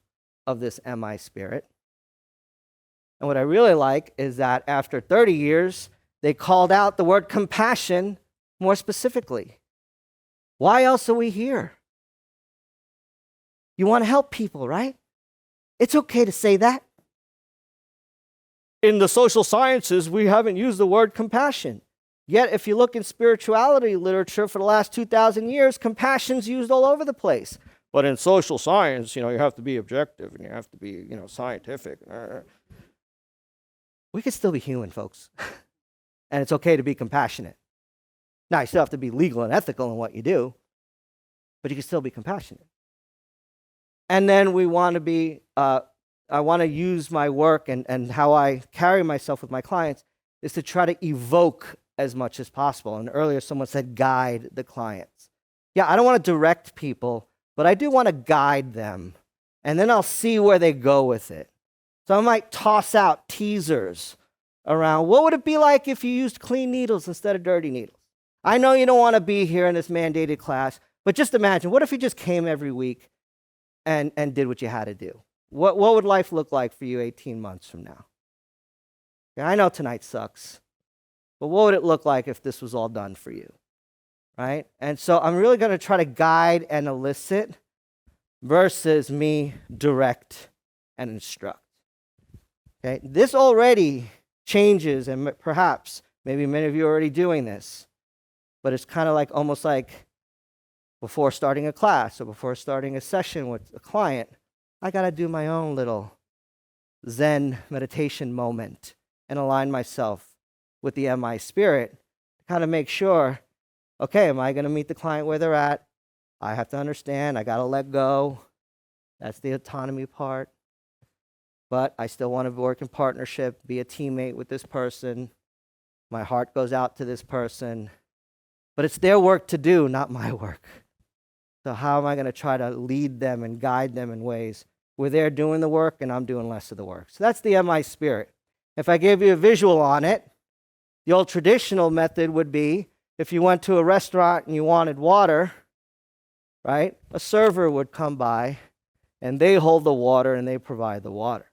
of this MI spirit. And what I really like is that after 30 years, they called out the word compassion more specifically. Why else are we here? You want to help people, right? It's okay to say that. In the social sciences, we haven't used the word compassion. Yet, if you look in spirituality literature for the last 2,000 years, compassion's used all over the place. but in social science, you have to be objective and you have to be, scientific. We can still be human, folks. And it's okay to be compassionate. Now, you still have to be legal and ethical in what you do, but you can still be compassionate. And then we want to be, I want to use my work and how I carry myself with my clients is to try to evoke as much as possible. And earlier someone said guide the clients. Yeah, I don't want to direct people, but I do want to guide them. And then I'll see where they go with it. So I might toss out teasers around what would it be like if you used clean needles instead of dirty needles? I know you don't want to be here in this mandated class, but just imagine, what if you just came every week and did what you had to do? What would life look like for you 18 months from now? Yeah, I know tonight sucks, but what would it look like if this was all done for you, right? And so I'm really going to try to guide and elicit versus me direct and instruct. Okay, this already changes, and perhaps, maybe many of you are already doing this, but it's kind of like almost like before starting a class or before starting a session with a client, I got to do my own little Zen meditation moment and align myself with the MI spirit to kind of make sure, okay, am I going to meet the client where they're at? I have to understand, I got to let go. That's the autonomy part. But I still want to work in partnership, be a teammate with this person. My heart goes out to this person. But it's their work to do, not my work. So how am I going to try to lead them and guide them in ways where they're doing the work and I'm doing less of the work? So that's the MI spirit. If I gave you a visual on it, the old traditional method would be if you went to a restaurant and you wanted water, right? A server would come by and they hold the water and they provide the water.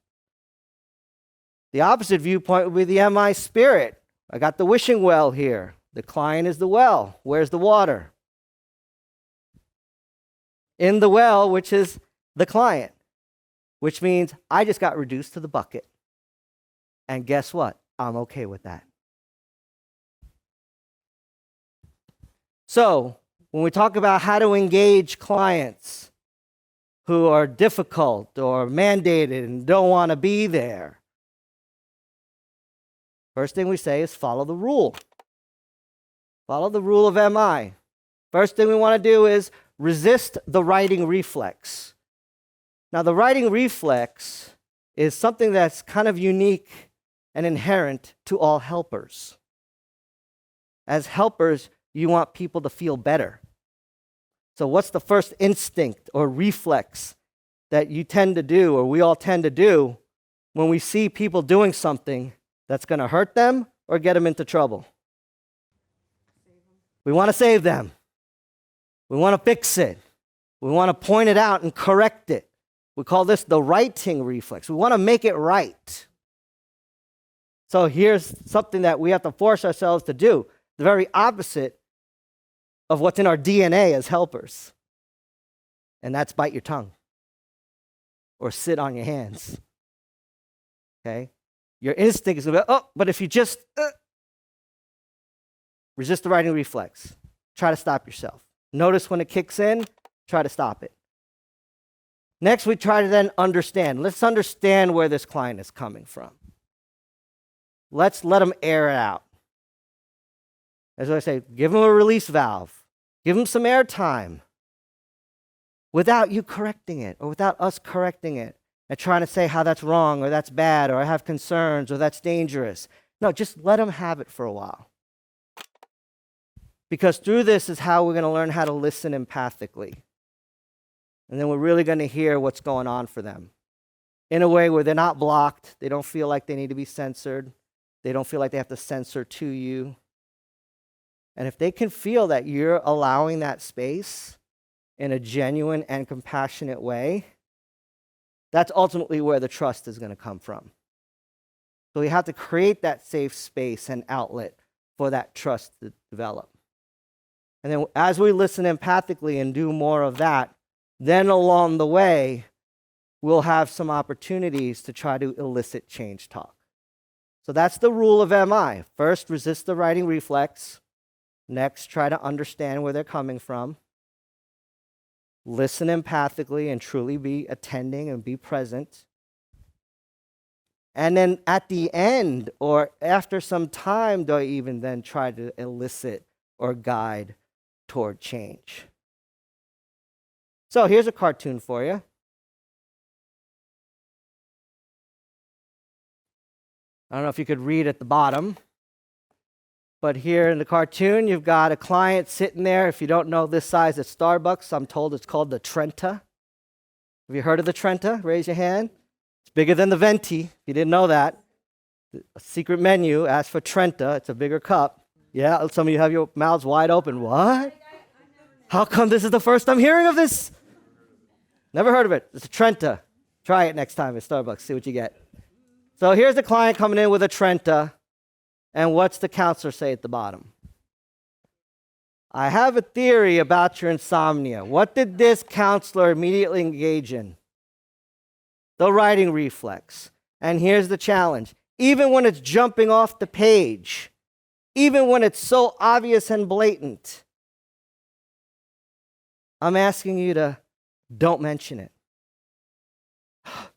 The opposite viewpoint would be the MI spirit. I got the wishing well here. The client is the well. Where's the water? In the well, which is the client, which means I just got reduced to the bucket. And guess what? I'm okay with that. So, when we talk about how to engage clients who are difficult or mandated and don't want to be there, first thing we say is follow the rule. Follow the rule of MI. First thing we want to do is resist the writing reflex. Now, the writing reflex is something that's kind of unique and inherent to all helpers. As helpers, you want people to feel better. So what's the first instinct or reflex that you tend to do, or we all tend to do, when we see people doing something that's going to hurt them or get them into trouble? We want to save them. We want to fix it. We want to point it out and correct it. We call this the righting reflex. We want to make it right. So here's something that we have to force ourselves to do, the very opposite of what's in our DNA as helpers. And that's bite your tongue or sit on your hands. Okay? Your instinct is going to be, oh, but if you just resist the writing reflex, try to stop yourself. Notice when it kicks in, try to stop it. Next, we try to then understand. Let's understand where this client is coming from. Let's let them air it out. As I say, give them a release valve. Give them some air time without you correcting it or without us correcting it and trying to say how that's wrong or that's bad or I have concerns or that's dangerous. No, just let them have it for a while. Because through this is how we're going to learn how to listen empathically. And then we're really going to hear what's going on for them in a way where they're not blocked. They don't feel like they need to be censored. They don't feel like they have to censor to you. And if they can feel that you're allowing that space in a genuine and compassionate way, that's ultimately where the trust is going to come from. So we have to create that safe space and outlet for that trust to develop. And then as we listen empathically and do more of that, then along the way, we'll have some opportunities to try to elicit change talk. So that's the rule of MI. First, resist the writing reflex. Next, try to understand where they're coming from. listen empathically and truly be attending and be present. And then at the end or after some time, they'll even then try to elicit or guide toward change. So here's a cartoon for you. I don't know if you could read at the bottom, but here in the cartoon, you've got a client sitting there. If you don't know this size at Starbucks, I'm told it's called the Trenta. Have you heard of the Trenta? Raise your hand. It's bigger than the Venti, if you didn't know that. A secret menu, ask for Trenta. It's a bigger cup. Yeah, some of you have your mouths wide open. What? How come this is the first I'm hearing of this? Never heard of it. It's a Trenta. Try it next time at Starbucks. See what you get. So here's the client coming in with a Trenta. And what's the counselor say at the bottom? I have a theory about your insomnia. What did this counselor immediately engage in? The writing reflex. And here's the challenge. Even when it's jumping off the page, even when it's so obvious and blatant, I'm asking you to don't mention it.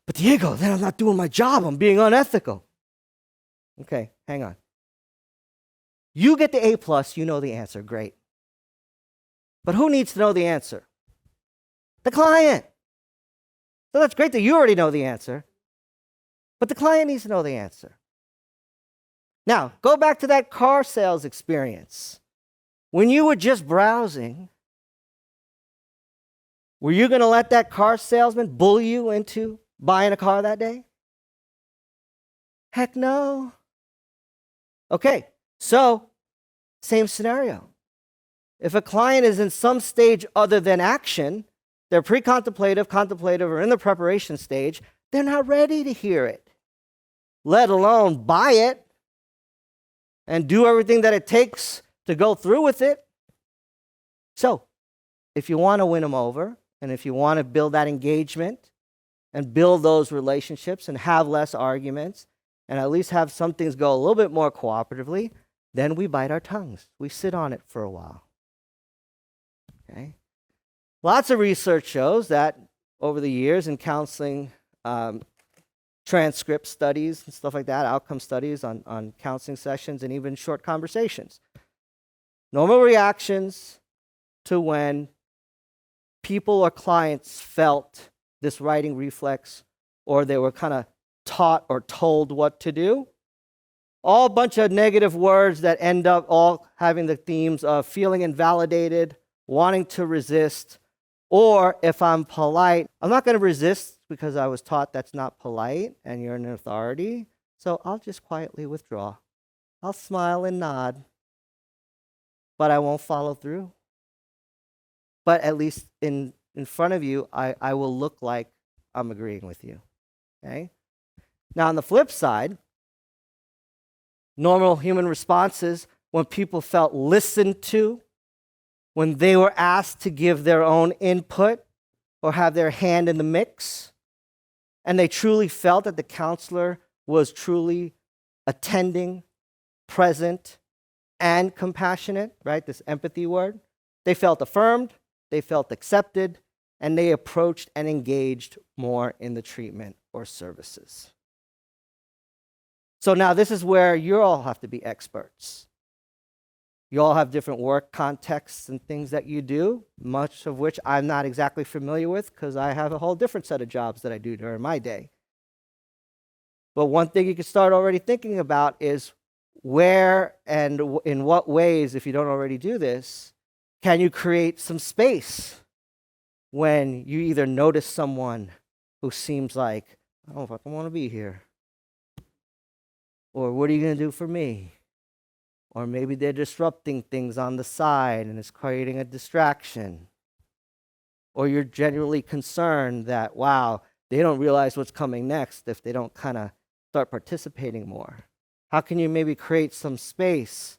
But Diego, then I'm not doing my job. I'm being unethical. Okay, hang on. You get the A+, you know the answer, great. But who needs to know the answer? The client. So that's great that you already know the answer, but the client needs to know the answer. Now, go back to that car sales experience. When you were just browsing, were you going to let that car salesman bully you into buying a car that day? Heck no. Okay, so same scenario. If a client is in some stage other than action, they're pre-contemplative, contemplative, or in the preparation stage, they're not ready to hear it, let alone buy it and do everything that it takes to go through with it. So, if you want to win them over, and if you want to build that engagement and build those relationships and have less arguments, and at least have some things go a little bit more cooperatively, then we bite our tongues. We sit on it for a while. Okay? Lots of research shows that over the years in counseling, transcript studies and stuff like that, outcome studies on counseling sessions and even short conversations. Normal reactions to when people or clients felt this writing reflex or they were kind of taught or told what to do. All a bunch of negative words that end up all having the themes of feeling invalidated, wanting to resist, or if I'm polite, I'm not going to resist because I was taught that's not polite and you're an authority, so I'll just quietly withdraw. I'll smile and nod, but I won't follow through. But at least in front of you, I will look like I'm agreeing with you. Okay? Now, on the flip side, normal human responses when people felt listened to, when they were asked to give their own input or have their hand in the mix, and they truly felt that the counselor was truly attending, present, and compassionate, right? This empathy word. They felt affirmed, they felt accepted, and they approached and engaged more in the treatment or services. So now this is where you all have to be experts. You all have different work contexts and things that you do, much of which I'm not exactly familiar with because I have a whole different set of jobs that I do during my day. But one thing you can start already thinking about is where and in what ways, if you don't already do this, can you create some space when you either notice someone who seems like, I don't fucking want to be here. Or what are you going to do for me? Or maybe they're disrupting things on the side and it's creating a distraction. Or you're genuinely concerned that, wow, they don't realize what's coming next if they don't kind of start participating more. How can you maybe create some space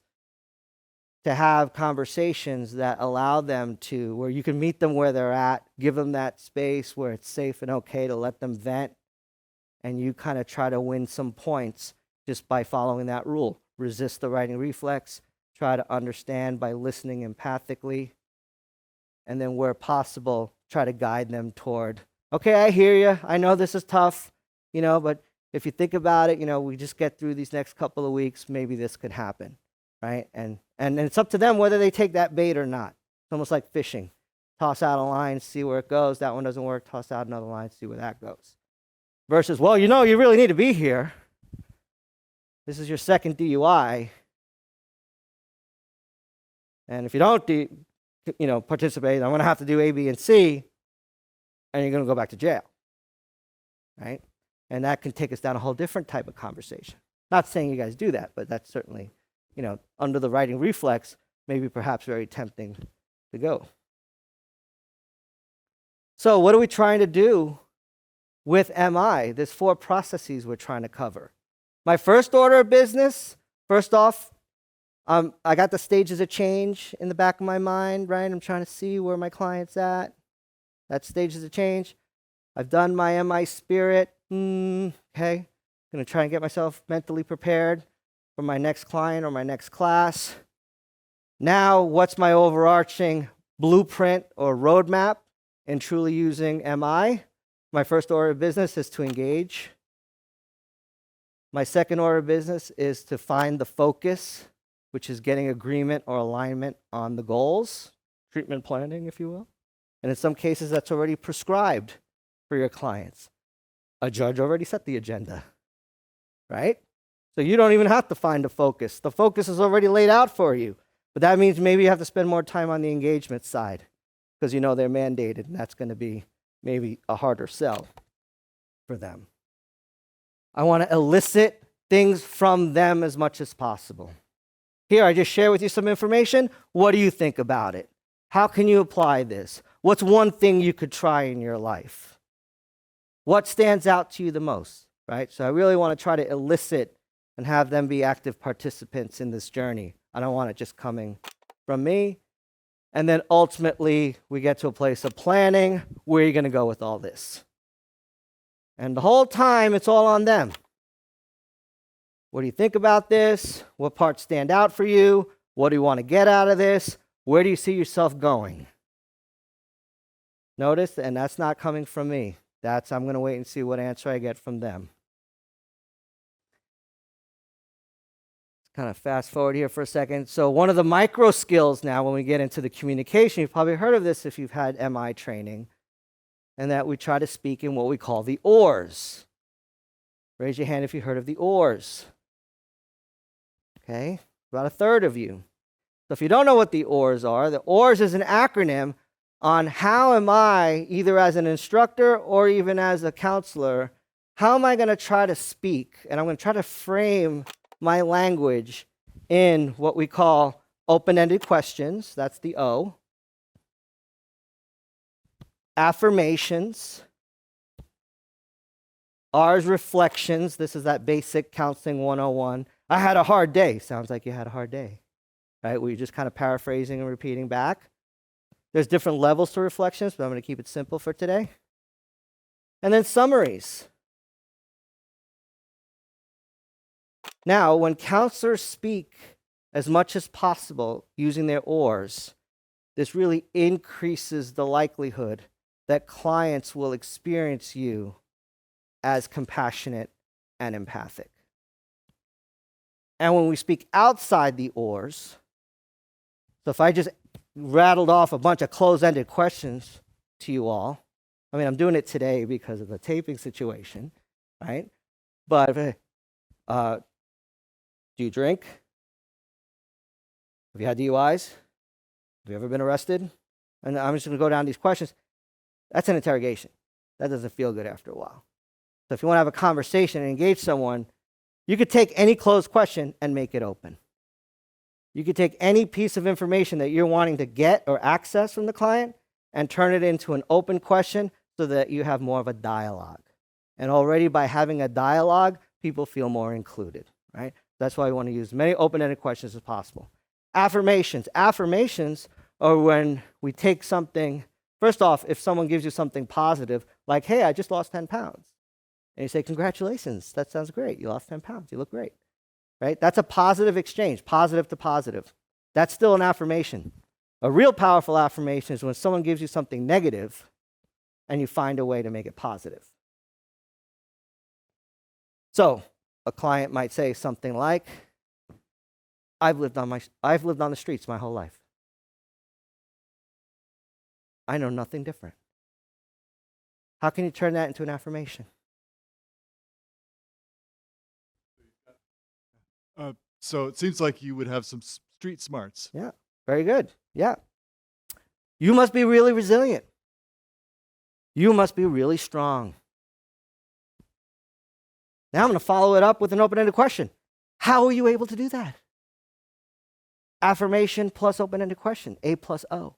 to have conversations that allow them to, where you can meet them where they're at, give them that space where it's safe and okay to let them vent, and you kind of try to win some points just by following that rule. Resist the writing reflex, try to understand by listening empathically, and then where possible, try to guide them toward, okay, I hear you. I know this is tough, but if you think about it, we just get through these next couple of weeks, maybe this could happen, right? And it's up to them whether they take that bait or not. It's almost like fishing. Toss out a line, see where it goes. That one doesn't work. Toss out another line, see where that goes. Versus, well, you really need to be here. This is your second DUI. And if you don't, participate, I'm going to have to do A, B, and C, and you're going to go back to jail, right? And that can take us down a whole different type of conversation. Not saying you guys do that, but that's certainly, under the writing reflex, maybe perhaps very tempting to go. So what are we trying to do with MI? There's 4 processes we're trying to cover. My first order of business, first off, I got the stages of change in the back of my mind, right? I'm trying to see where my client's at. That's stages of change. I've done my MI spirit. Okay. Going to try and get myself mentally prepared for my next client or my next class. Now, what's my overarching blueprint or roadmap in truly using MI? My first order of business is to engage. My second order of business is to find the focus, which is getting agreement or alignment on the goals, treatment planning, if you will. And in some cases, that's already prescribed for your clients. A judge already set the agenda, right? So you don't even have to find a focus. The focus is already laid out for you. But that means maybe you have to spend more time on the engagement side because they're mandated, and that's going to be maybe a harder sell for them. I want to elicit things from them as much as possible. Here, I just share with you some information. What do you think about it? How can you apply this? What's one thing you could try in your life? What stands out to you the most, right? So I really want to try to elicit and have them be active participants in this journey. I don't want it just coming from me. And then ultimately, we get to a place of planning. Where are you going to go with all this? And the whole time, it's all on them. What do you think about this? What parts stand out for you? What do you want to get out of this? Where do you see yourself going? Notice, and that's not coming from me. I'm going to wait and see what answer I get from them. Kind of fast forward here for a second. So one of the micro skills now when we get into the communication, you've probably heard of this if you've had MI training, and that we try to speak in what we call the OARS. Raise your hand if you heard of the OARS. Okay, about a third of you. So if you don't know what the OARS are, the OARS is an acronym on how am I, either as an instructor or even as a counselor, how am I going to try to speak? And I'm going to try to frame my language in what we call open-ended questions. That's the O. Affirmations. R's reflections. This is that basic counseling 101. I had a hard day. Sounds like you had a hard day, right? Where you're just kind of paraphrasing and repeating back. There's different levels to reflections, but I'm going to keep it simple for today. And then summaries. Now, when counselors speak as much as possible using their OARS, this really increases the likelihood that clients will experience you as compassionate and empathic. And when we speak outside the OARS, so if I just rattled off a bunch of closed-ended questions to you all, I'm doing it today because of the taping situation, right? But do you drink? Have you had DUIs? Have you ever been arrested? And I'm just going to go down these questions. That's an interrogation. That doesn't feel good after a while. So if you want to have a conversation and engage someone, you could take any closed question and make it open. You could take any piece of information that you're wanting to get or access from the client and turn it into an open question so that you have more of a dialogue. And already by having a dialogue, people feel more included, right? That's why we want to use as many open-ended questions as possible. Affirmations. Affirmations are when we take something, first off, if someone gives you something positive, like, hey, I just lost 10 pounds. And you say, congratulations, that sounds great. You lost 10 pounds, you look great, right? That's a positive exchange, positive to positive. That's still an affirmation. A real powerful affirmation is when someone gives you something negative and you find a way to make it positive. So a client might say something like, I've lived on the streets my whole life. I know nothing different. How can you turn that into an affirmation? So it seems like you would have some street smarts. Yeah, very good. Yeah. You must be really resilient. You must be really strong. Now I'm going to follow it up with an open-ended question. How are you able to do that? Affirmation plus open-ended question, A plus O.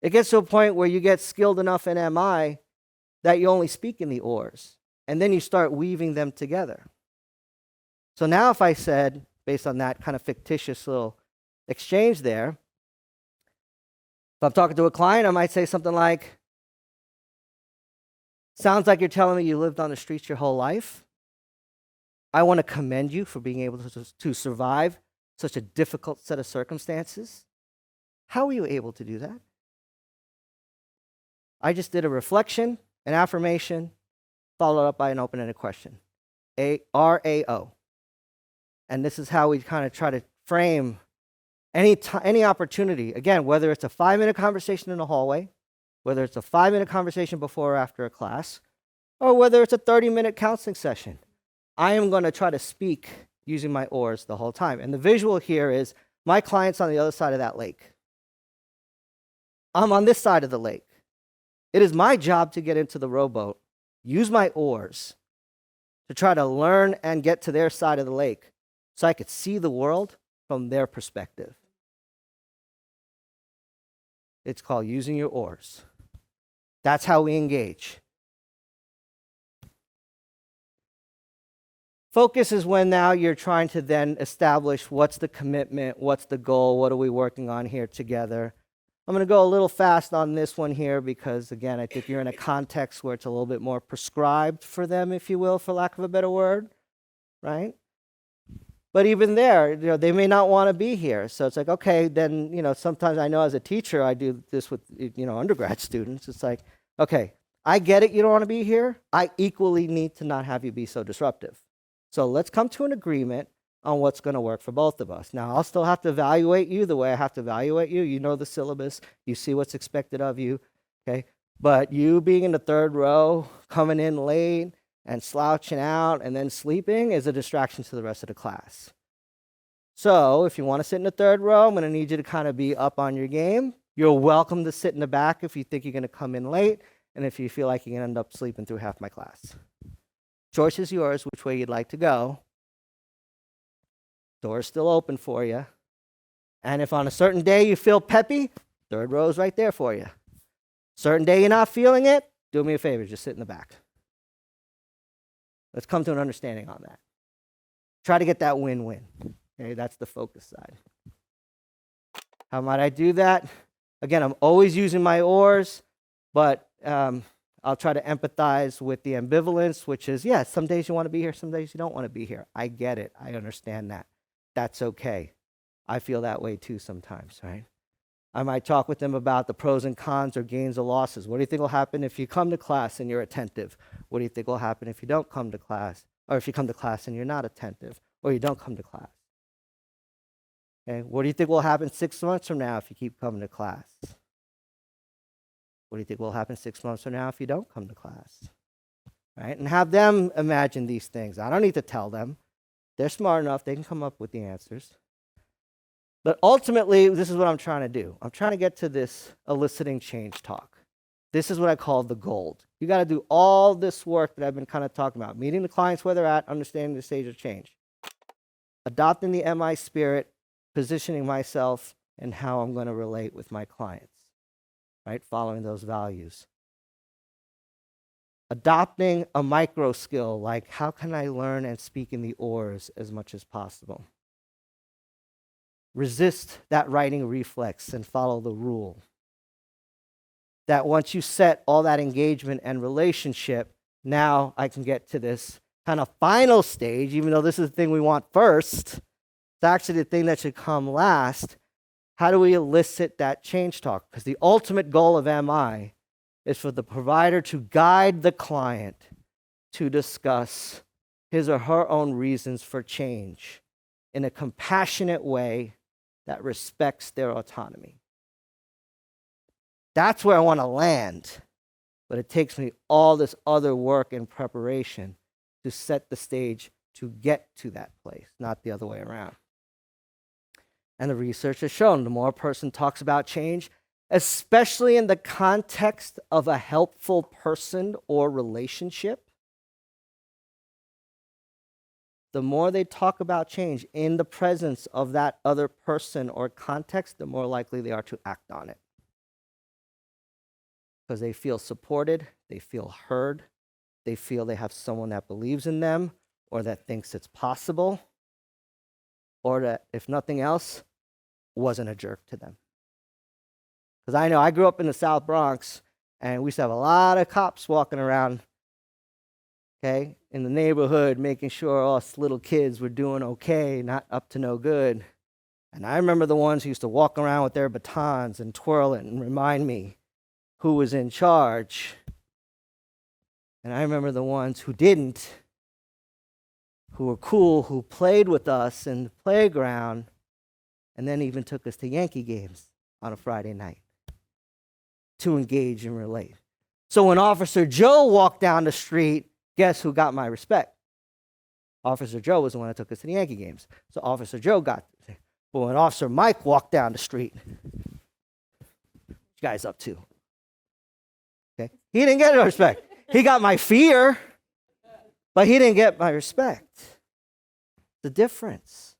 It gets to a point where you get skilled enough in MI that you only speak in the OARS, and then you start weaving them together. So now if I said, based on that kind of fictitious little exchange there, if I'm talking to a client, I might say something like, sounds like you're telling me you lived on the streets your whole life. I want to commend you for being able to survive such a difficult set of circumstances. How were you able to do that? I just did a reflection, an affirmation, followed up by an open-ended question. RAO. And this is how we kind of try to frame any opportunity. Again, whether it's a 5-minute conversation in the hallway, whether it's a 5-minute conversation before or after a class, or whether it's a 30-minute counseling session. I am going to try to speak using my OARS the whole time. And the visual here is my client's on the other side of that lake. I'm on this side of the lake. It is my job to get into the rowboat, use my oars to try to learn and get to their side of the lake so I could see the world from their perspective. It's called using your oars. That's how we engage. Focus is when now you're trying to then establish what's the commitment, what's the goal, what are we working on here together. I'm going to go a little fast on this one here because, again, I think you're in a context where it's a little bit more prescribed for them, if you will, for lack of a better word, right? But even there, they may not want to be here. So it's like, okay, then, sometimes I know as a teacher, I do this with, undergrad students. It's like, okay, I get it, you don't want to be here. I equally need to not have you be so disruptive. So let's come to an agreement on what's going to work for both of us. Now, I'll still have to evaluate you the way I have to evaluate you. You know the syllabus. You see what's expected of you, okay? But you being in the third row, coming in late, and slouching out and then sleeping is a distraction to the rest of the class. So if you want to sit in the third row, I'm going to need you to kind of be up on your game. You're welcome to sit in the back if you think you're going to come in late and if you feel like you're going to end up sleeping through half my class. Choice is yours, which way you'd like to go. Door's still open for you. And if on a certain day you feel peppy, third row is right there for you. Certain day you're not feeling it, do me a favor, just sit in the back. Let's come to an understanding on that. Try to get that win-win. Okay, that's the focus side. How might I do that? Again, I'm always using my oars, but I'll try to empathize with the ambivalence, which is, yeah, some days you want to be here, some days you don't want to be here. I get it. I understand that. That's okay. I feel that way too sometimes, right? I might talk with them about the pros and cons or gains or losses. What do you think will happen if you come to class and you're attentive? What do you think will happen if you don't come to class? Or if you come to class and you're not attentive, or you don't come to class? Okay, what do you think will happen 6 months from now if you keep coming to class? What do you think will happen 6 months from now if you don't come to class? Right? And have them imagine these things. I don't need to tell them. They're smart enough. They can come up with the answers. But ultimately, this is what I'm trying to do. I'm trying to get to this eliciting change talk. This is what I call the gold. You got to do all this work that I've been kind of talking about. Meeting the clients where they're at, understanding the stage of change. Adopting the MI spirit, positioning myself, and how I'm going to relate with my clients. Right? Following those values. Adopting a micro skill, like how can I learn and speak in the OARS as much as possible? Resist that writing reflex and follow the rule. That once you set all that engagement and relationship, now I can get to this kind of final stage, even though this is the thing we want first. It's actually the thing that should come last. How do we elicit that change talk? Because the ultimate goal of MI is for the provider to guide the client to discuss his or her own reasons for change in a compassionate way that respects their autonomy. That's where I want to land, but it takes me all this other work and preparation to set the stage to get to that place, not the other way around. And the research has shown the more a person talks about change, especially in the context of a helpful person or relationship, the more they talk about change in the presence of that other person or context, the more likely they are to act on it. Because they feel supported, they feel heard, they feel they have someone that believes in them or that thinks it's possible, or that, if nothing else, wasn't a jerk to them. Because I know I grew up in the South Bronx, and we used to have a lot of cops walking around, okay, in the neighborhood, making sure us little kids were doing okay, not up to no good. And I remember the ones who used to walk around with their batons and twirl it and remind me who was in charge. And I remember the ones who didn't, who were cool, who played with us in the playground, and then even took us to Yankee games on a Friday night to engage and relate. So when Officer Joe walked down the street, guess who got my respect? Officer Joe was the one that took us to the Yankee games. So Officer Joe got it. But when Officer Mike walked down the street, what you guys up to? Okay, he didn't get no respect. He got my fear, but he didn't get my respect. The difference.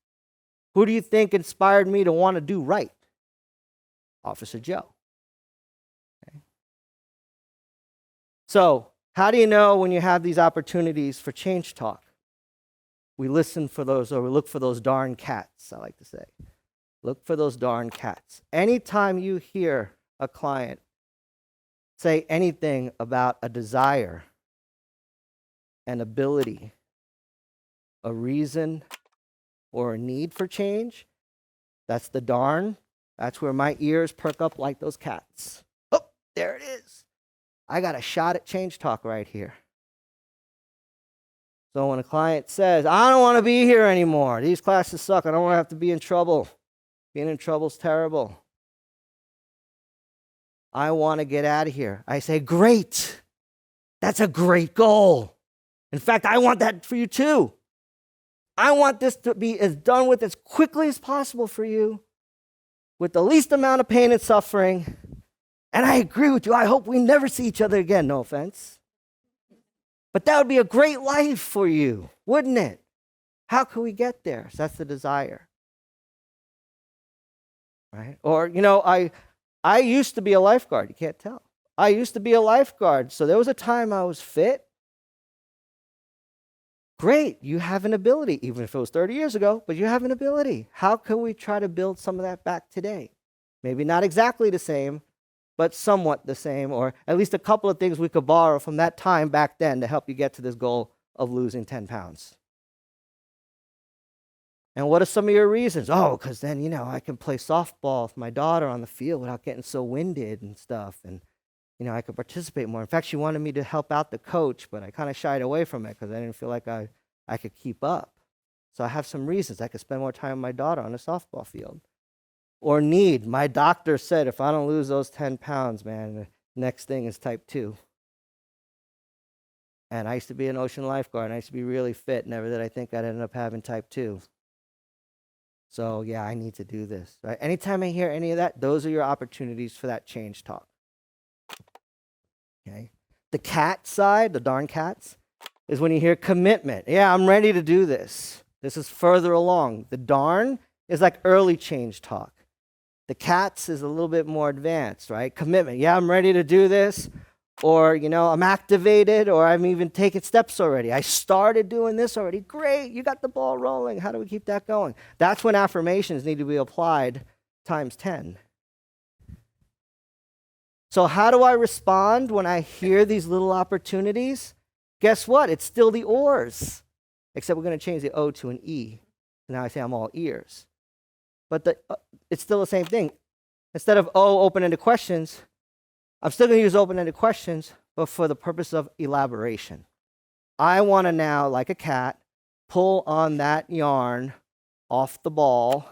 Who do you think inspired me to want to do right? Officer Joe. Okay. So, how do you know when you have these opportunities for change talk? We listen for those, or we look for those darn cats, I like to say. Look for those darn cats. Anytime you hear a client say anything about a desire, an ability, a reason, or a need for change, that's the darn. That's where my ears perk up like those cats. Oh, there it is. I got a shot at change talk right here. So when a client says, I don't want to be here anymore, these classes suck, I don't want to have to be in trouble. Being in trouble's terrible. I want to get out of here. I say, great. That's a great goal. In fact, I want that for you too. I want this to be done with as quickly as possible for you, with the least amount of pain and suffering. And I agree with you. I hope we never see each other again, no offense. But that would be a great life for you, wouldn't it? How can we get there? So that's the desire. Right? Or, I used to be a lifeguard. You can't tell. I used to be a lifeguard. So there was a time I was fit. Great, you have an ability, even if it was 30 years ago, but you have an ability. How can we try to build some of that back today? Maybe not exactly the same, but somewhat the same, or at least a couple of things we could borrow from that time back then to help you get to this goal of losing 10 pounds. And what are some of your reasons? Oh, because then, I can play softball with my daughter on the field without getting so winded and stuff. And, I could participate more. In fact, she wanted me to help out the coach, but I kind of shied away from it because I didn't feel like I could keep up. So I have some reasons. I could spend more time with my daughter on a softball field. Or need. My doctor said if I don't lose those 10 pounds, man, the next thing is type 2. And I used to be an ocean lifeguard, and I used to be really fit. Never did I think I'd end up having type 2. So, yeah, I need to do this. Right? Anytime I hear any of that, those are your opportunities for that change talk. Okay? The cat side, the darn cats, is when you hear commitment. Yeah, I'm ready to do this. This is further along. The darn is like early change talk. The cats is a little bit more advanced, right? Commitment. Yeah, I'm ready to do this. Or, I'm activated, or I'm even taking steps already. I started doing this already. Great, you got the ball rolling. How do we keep that going? That's when affirmations need to be applied times 10. So how do I respond when I hear these little opportunities? Guess what? It's still the OARS, except we're going to change the O to an E. Now I say I'm all ears. But it's still the same thing. Instead of O, open-ended questions, I'm still going to use open-ended questions, but for the purpose of elaboration. I want to now, like a cat, pull on that yarn off the ball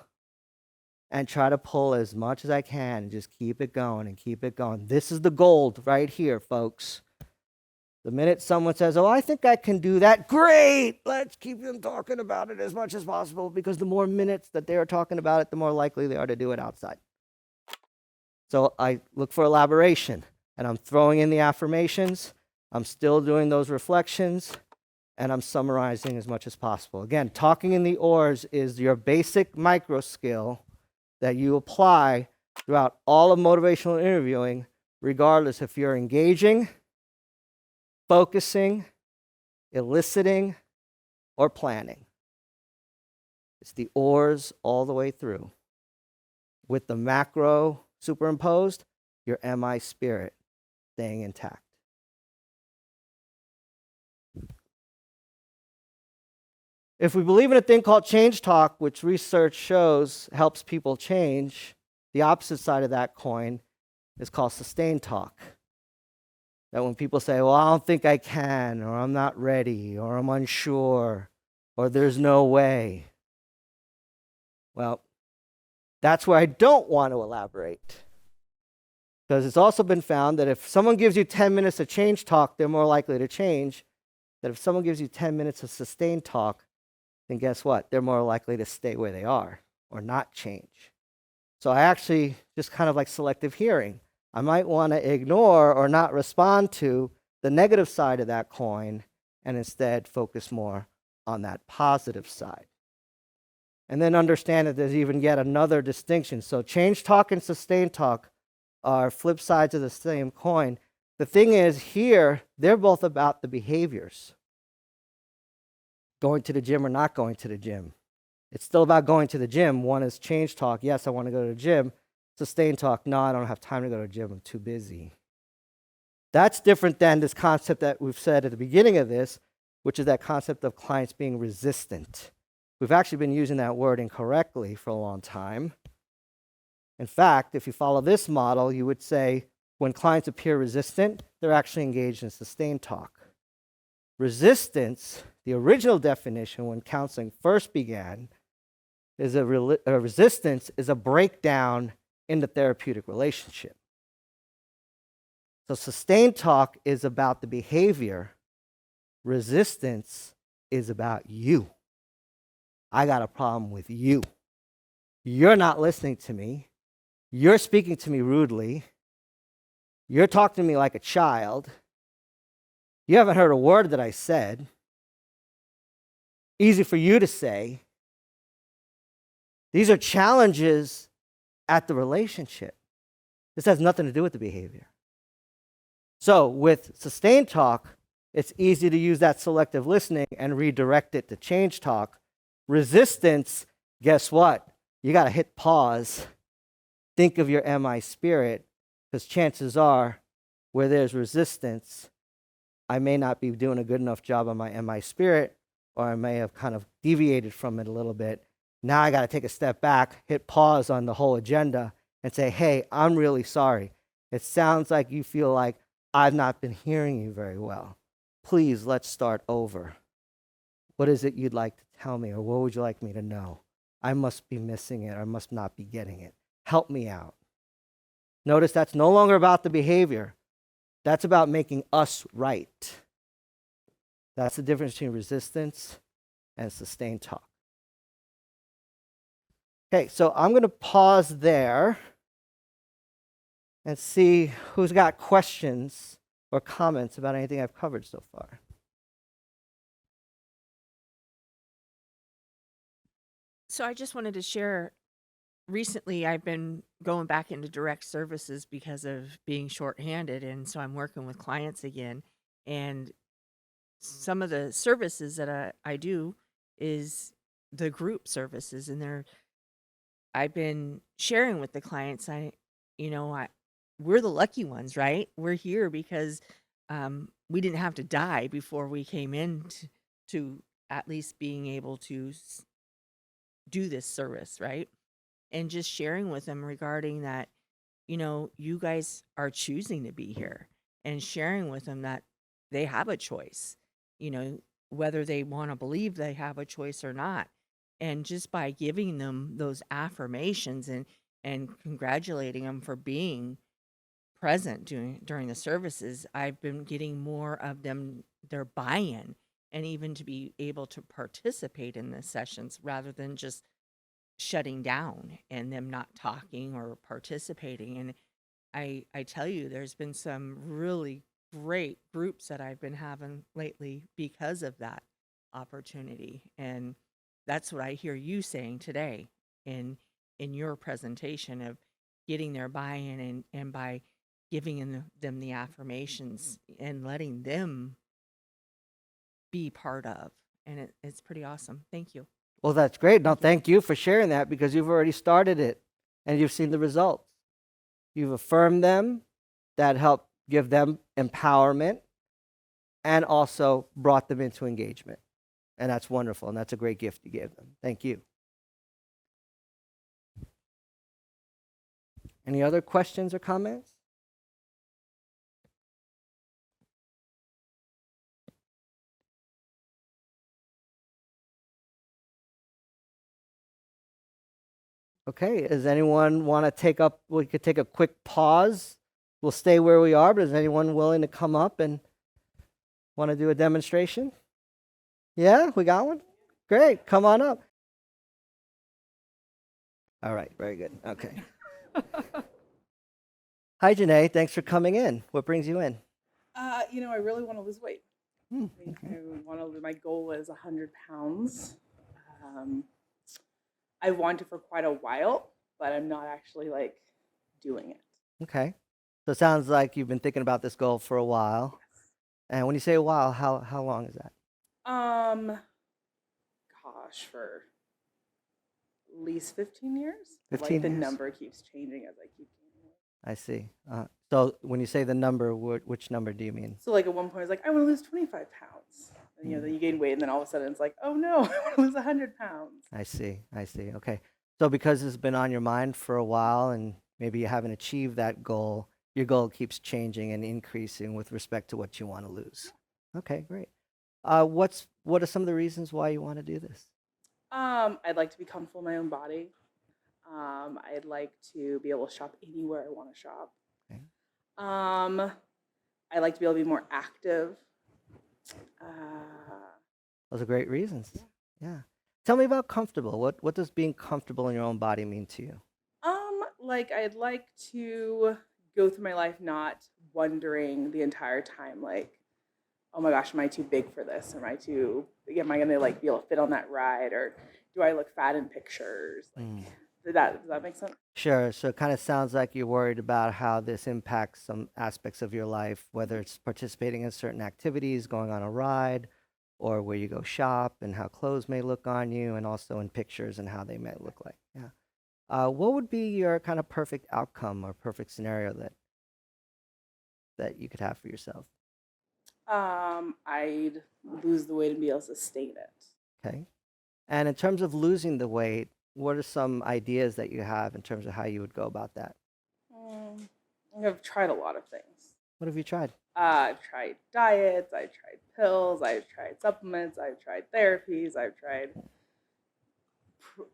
and try to pull as much as I can and just keep it going and keep it going. This is the gold right here, folks. The minute someone says, oh, I think I can do that, great! Let's keep them talking about it as much as possible, because the more minutes that they are talking about it, the more likely they are to do it outside. So I look for elaboration, and I'm throwing in the affirmations. I'm still doing those reflections, and I'm summarizing as much as possible. Again, talking in the OARS is your basic micro skill that you apply throughout all of motivational interviewing, regardless if you're engaging, focusing, eliciting, or planning. It's the OARS all the way through. With the macro superimposed, your MI spirit staying intact. If we believe in a thing called change talk, which research shows helps people change, the opposite side of that coin is called sustained talk. That when people say, well, I don't think I can, or I'm not ready, or I'm unsure, or there's no way. Well, that's where I don't want to elaborate. Because it's also been found that if someone gives you 10 minutes of change talk, they're more likely to change. That if someone gives you 10 minutes of sustained talk, then guess what? They're more likely to stay where they are or not change. So I actually just kind of like selective hearing. I might want to ignore or not respond to the negative side of that coin and instead focus more on that positive side. And then understand that there's even yet another distinction. So change talk and sustained talk are flip sides of the same coin. The thing is, here, they're both about the behaviors. Going to the gym or not going to the gym. It's still about going to the gym. One is change talk. Yes, I want to go to the gym. Sustained talk. No, I don't have time to go to the gym. I'm too busy. That's different than this concept that we've said at the beginning of this, which is that concept of clients being resistant. We've actually been using that word incorrectly for a long time. In fact, if you follow this model, you would say when clients appear resistant, they're actually engaged in sustained talk. Resistance, the original definition when counseling first began, is a resistance is a breakdown in the therapeutic relationship. So sustained talk is about the behavior. Resistance is about you. I got a problem with you. You're not listening to me. You're speaking to me rudely. You're talking to me like a child. You haven't heard a word that I said. Easy for you to say. These are challenges at the relationship. This has nothing to do with the behavior. So with sustained talk, it's easy to use that selective listening and redirect it to change talk. Resistance, guess what? You got to hit pause. Think of your MI spirit, because chances are where there's resistance, I may not be doing a good enough job on my MI spirit, or I may have kind of deviated from it a little bit. Now I got to take a step back, hit pause on the whole agenda, and say, hey, I'm really sorry. It sounds like you feel like I've not been hearing you very well. Please, let's start over. What is it you'd like to tell me, or what would you like me to know? I must be missing it, or I must not be getting it. Help me out. Notice that's no longer about the behavior. That's about making us right. That's the difference between resistance and sustained talk. Okay, so I'm going to pause there and see who's got questions or comments about anything I've covered so far. So I just wanted to share, recently I've been going back into direct services because of being shorthanded, and so I'm working with clients again. And some of the services that I do is the group services, and I've been sharing with the clients, we're the lucky ones, right? We're here because we didn't have to die before we came in to at least being able to do this service, right? And just sharing with them regarding that you guys are choosing to be here, and sharing with them that they have a choice, whether they want to believe they have a choice or not. And just by giving them those affirmations and congratulating them for being present during the services, I've been getting more of them, their buy-in, and even to be able to participate in the sessions rather than just shutting down and them not talking or participating. And I tell you, there's been some really great groups that I've been having lately because of that opportunity. And that's what I hear you saying today in your presentation of getting their buy-in, and by giving them the affirmations and letting them be part of. And it's pretty awesome. Thank you. Well, that's great. No, thank you for sharing that, because you've already started it and you've seen the results. You've affirmed them, that helped give them empowerment, and also brought them into engagement. And that's wonderful, and that's a great gift you gave them. Thank you. Any other questions or comments? Okay, does anyone want to take up, we could take a quick pause. We'll stay where we are, but is anyone willing to come up and want to do a demonstration? Yeah, we got one? Great, come on up. All right, very good. Okay. Hi, Janae. Thanks for coming in. What brings you in? I really want to lose weight. Hmm, I think I want to. My goal is 100 pounds. I've wanted for quite a while, but I'm not actually doing it. okay. So it sounds like you've been thinking about this goal for a while. And when you say a while, how long is that? Gosh, for at least 15 years. 15 the years? number keeps changing as I keep gaining weight. I see. So when you say the number, which number do you mean? So at one point, I was like, I want to lose 25 pounds. And then you gain weight, and then all of a sudden it's like, oh no, I want to lose 100 pounds. I see. Okay. So because it's been on your mind for a while and maybe you haven't achieved that goal, your goal keeps changing and increasing with respect to what you want to lose. Okay, great. What are some of the reasons why you want to do this? I'd like to be comfortable in my own body. I'd like to be able to shop anywhere I want to shop. Okay. I'd like to be able to be more active. Those are great reasons. Yeah. Tell me about comfortable. What does being comfortable in your own body mean to you? I'd like to go through my life not wondering the entire time, oh my gosh, am I too big for this? Am I going to be able to fit on that ride? Or do I look fat in pictures? Does that make sense? Sure. So it kind of sounds like you're worried about how this impacts some aspects of your life, whether it's participating in certain activities, going on a ride, or where you go shop, and how clothes may look on you, and also in pictures and how they may look like. Yeah. What would be your kind of perfect outcome or perfect scenario that you could have for yourself? I'd lose the weight and be able to sustain it. Okay. And in terms of losing the weight, what are some ideas that you have in terms of how you would go about that? I've tried a lot of things. What have you tried? I've tried diets, I've tried pills, I've tried supplements, I've tried therapies, I've tried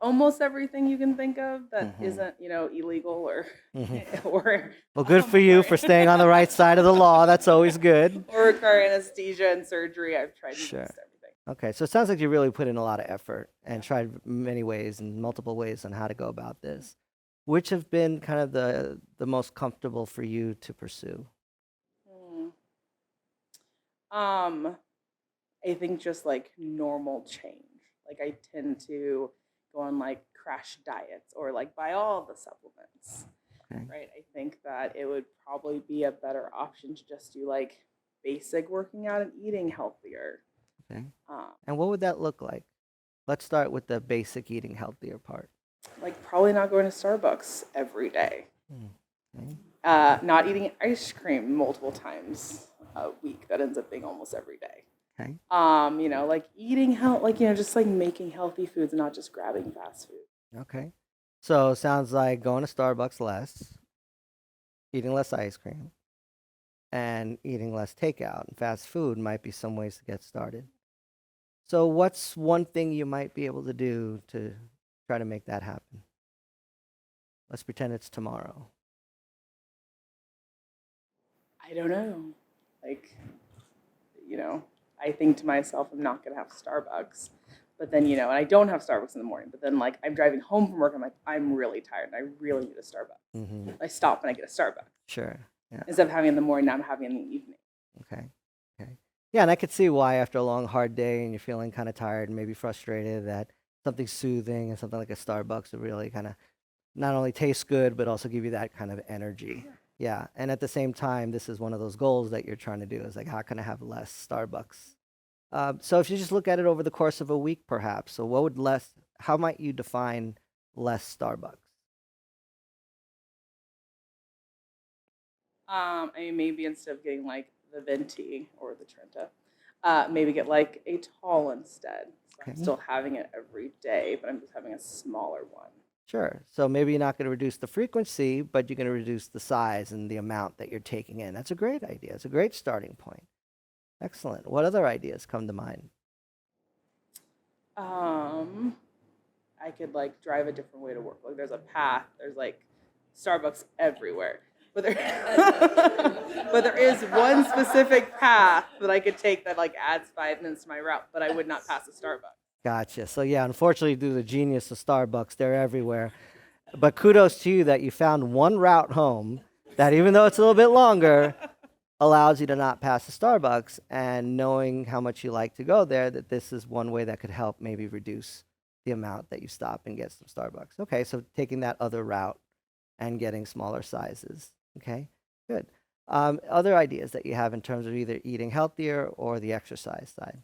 almost everything you can think of that isn't, illegal or or Well, good for you for staying on the right side of the law. That's always good. or require anesthesia and surgery. I've tried Sure. almost everything. Okay, so it sounds like you really put in a lot of effort and tried many ways and multiple ways on how to go about this. Which have been kind of the most comfortable for you to pursue? I think just normal change. I tend to go on crash diets or buy all the supplements. Okay. Right. I think that it would probably be a better option to just do basic working out and eating healthier. Okay. And what would that look like? Let's start with the basic eating healthier part. Probably not going to Starbucks every day. Okay. Not eating ice cream multiple times a week. That ends up being almost every day. Okay. Eating just making healthy foods and not just grabbing fast food. Okay. So it sounds like going to Starbucks less, eating less ice cream, and eating less takeout. And fast food might be some ways to get started. So, what's one thing you might be able to do to try to make that happen? Let's pretend it's tomorrow. I don't know. Like, I think to myself, I'm not going to have Starbucks. But then, and I don't have Starbucks in the morning. But then, like, I'm driving home from work. I'm like, I'm really tired and I really need a Starbucks. Mm-hmm. I stop and I get a Starbucks. Sure. Yeah. Instead of having it in the morning, now I'm having it in the evening. Okay. Okay. Yeah, and I could see why after a long, hard day and you're feeling kind of tired and maybe frustrated that something soothing and something like a Starbucks would really kind of not only taste good, but also give you that kind of energy. Yeah. And at the same time, this is one of those goals that you're trying to do is like, how can I have less Starbucks? So if you just look at it over the course of a week, perhaps, so how might you define less Starbucks? I mean, maybe instead of getting like the venti or the Trenta, maybe get like a tall instead. So I'm Okay. still having it every day, but I'm just having a smaller one. Sure. So maybe you're not going to reduce the frequency, but you're going to reduce the size and the amount that you're taking in. That's a great idea. It's a great starting point. Excellent. What other ideas come to mind? I could like drive a different way to work. Like there's a path. There's like Starbucks everywhere, but but there is one specific path that I could take that like adds 5 minutes to my route, but I would not pass a Starbucks. Gotcha. So yeah, unfortunately, due to the genius of Starbucks, they're everywhere. But kudos to you that you found one route home that, even though it's a little bit longer, allows you to not pass a Starbucks. And knowing how much you like to go there, that this is one way that could help maybe reduce the amount that you stop and get some Starbucks. Okay, so taking that other route and getting smaller sizes. Okay, good. Other ideas that you have in terms of either eating healthier or the exercise side?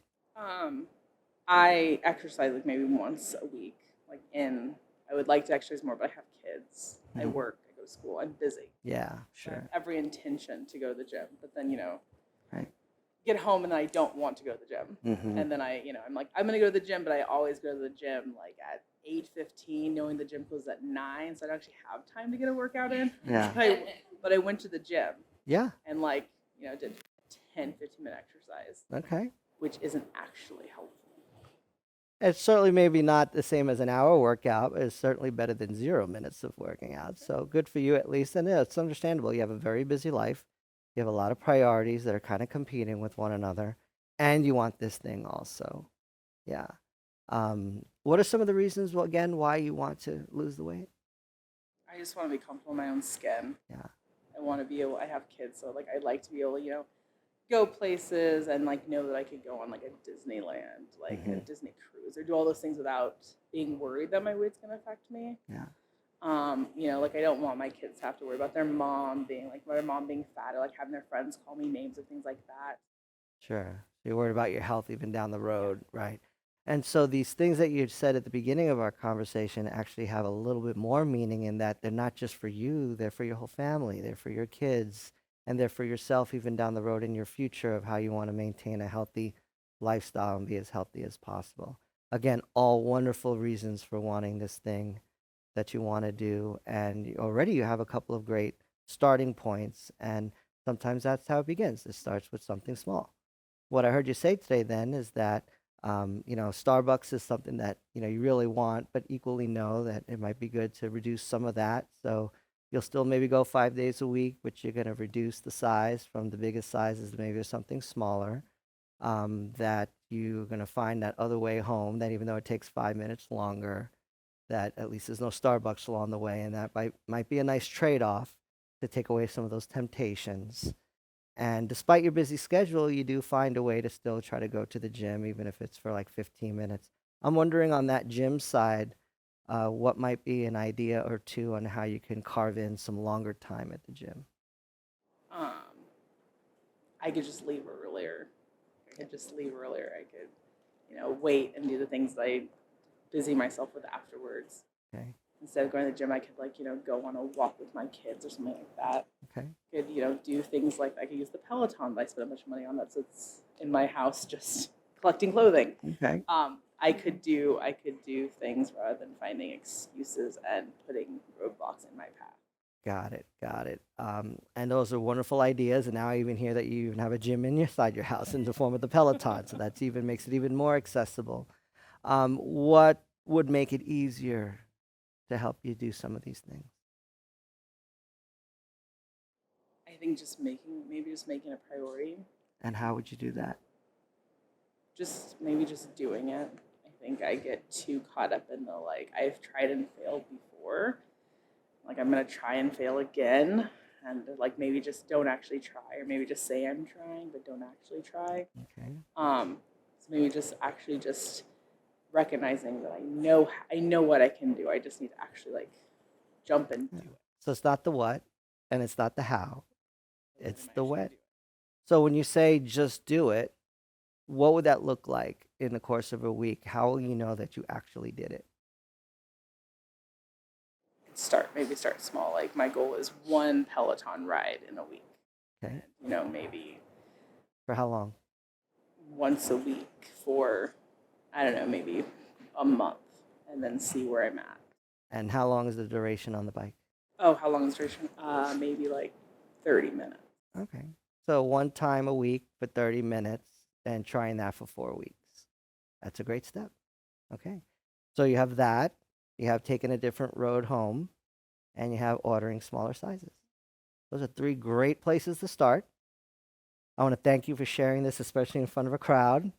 I exercise like maybe once a week. I would like to exercise more, but I have kids. I Mhm. work. I go to school. I'm busy. Yeah, So I sure. have every intention to go to the gym, but then Right. get home and then I don't want to go to the gym, Mm-hmm. and then I'm like I'm gonna go to the gym, but I always go to the gym like at 8:15, knowing the gym closes at 9, so I don't actually have time to get a workout in. Yeah. But I went to the gym Yeah. and did 10-15 minute exercise, Okay. which isn't actually helpful. It's certainly maybe not the same as an hour workout, but it's certainly better than 0 minutes of working out. So good for you at least. And yeah, it's understandable. You have a very busy life. You have a lot of priorities that are kind of competing with one another. And you want this thing also. Yeah. What are some of the reasons, well, again, why you want to lose the weight? I just want to be comfortable in my own skin. Yeah. I want to be able. I have kids, so like I'd like to be able to go places and like know that I could go on like a Disneyland, like a Mhm. Disney cruise, or do all those things without being worried that my weight's gonna affect me. Yeah. Like I don't want my kids to have to worry about their mom being fat or like having their friends call me names or things like that. Sure. You're worried about your health even down the road, right? And so these things that you said at the beginning of our conversation actually have a little bit more meaning in that they're not just for you, they're for your whole family, they're for your kids, and they're for yourself even down the road in your future of how you want to maintain a healthy lifestyle and be as healthy as possible. Again, all wonderful reasons for wanting this thing that you want to do. And already you have a couple of great starting points. And sometimes that's how it begins. It starts with something small. What I heard you say today then is that Starbucks is something that you really want, but equally know that it might be good to reduce some of that. So you'll still maybe go 5 days a week, but you're going to reduce the size from the biggest sizes to maybe something smaller. That you're going to find that other way home. That even though it takes 5 minutes longer, that at least there's no Starbucks along the way, and that might be a nice trade-off to take away some of those temptations. And despite your busy schedule, you do find a way to still try to go to the gym, even if it's for like 15 minutes. I'm wondering on that gym side, what might be an idea or two on how you can carve in some longer time at the gym? Um, I could just leave earlier. I could, wait and do the things that I busy myself with afterwards. Okay. Instead of going to the gym, I could go on a walk with my kids or something like that. Okay. Could do things like I could use the Peloton, but I spend a bunch of money on that, so it's in my house just collecting clothing. Okay. I could do things rather than finding excuses and putting roadblocks in my path. Got it. Got it. And those are wonderful ideas. And now I even hear that you even have a gym inside your house in the form of the Peloton. So that's even makes it even more accessible. What would make it easier to help you do some of these things? I think just making a priority. And how would you do that? Just doing it. I think I get too caught up in the like I've tried and failed before. Like I'm gonna try and fail again, and like maybe just don't actually try, or maybe just say I'm trying but don't actually try. Okay. So maybe just recognizing that I know what I can do. I just need to actually like jump and do it. So it's not the what, and it's not the how. And It's then the actually what. do it. So when you say just do it, what would that look like in the course of a week? How will you know that you actually did it? Maybe start small. Like my goal is one Peloton ride in a week. Okay. Maybe For how long? once a week for, I don't know, maybe a month, and then see where I'm at. And how long is the duration on the bike? Oh, how long is the duration? Maybe like 30 minutes. Okay. So one time a week for 30 minutes and trying that for 4 weeks. That's a great step. Okay. So you have that. You have taken a different road home, and you have ordering smaller sizes. Those are 3 great places to start. I want to thank you for sharing this, especially in front of a crowd.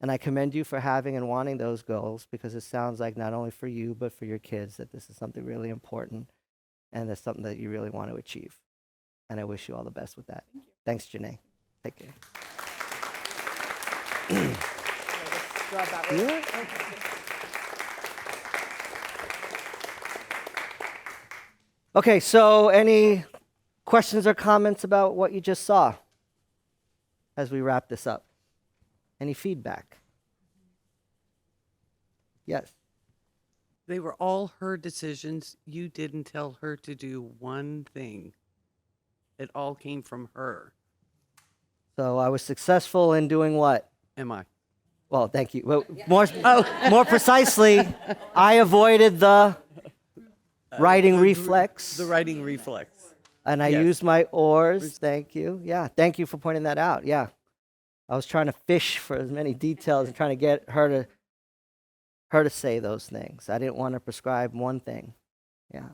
And I commend you for having and wanting those goals, because it sounds like not only for you, but for your kids, that this is something really important and that's something that you really want to achieve. And I wish you all the best with that. Thanks, Janae. Take care. Yeah. Okay, so any questions or comments about what you just saw as we wrap this up? Any feedback? Yes. They were all her decisions. You didn't tell her to do one thing. It all came from her. So I was successful in doing what? Am I? Well, thank you. Well, more precisely, I avoided the writing reflex. The writing reflex. And I Yes. used my OARS. Thank you. Yeah, thank you for pointing that out. Yeah. I was trying to fish for as many details and trying to get her to say those things. I didn't want to prescribe one thing. Yeah.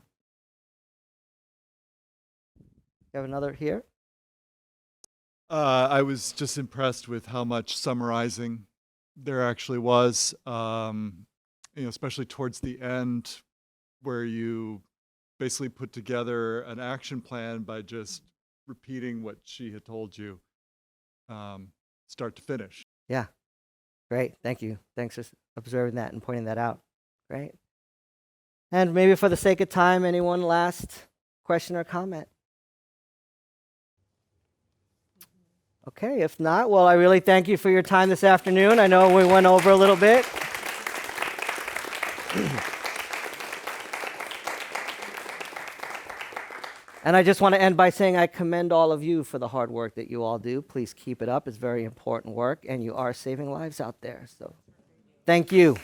You have another here? I was just impressed with how much summarizing there actually was, especially towards the end, where you basically put together an action plan by just repeating what she had told you, start to finish. Yeah. Great. Thank you. Thanks for observing that and pointing that out. Great. And maybe for the sake of time, anyone last question or comment? Okay, if not, well, I really thank you for your time this afternoon. I know we went over a little bit. And I just want to end by saying I commend all of you for the hard work that you all do. Please keep it up. It's very important work, and you are saving lives out there. So thank you.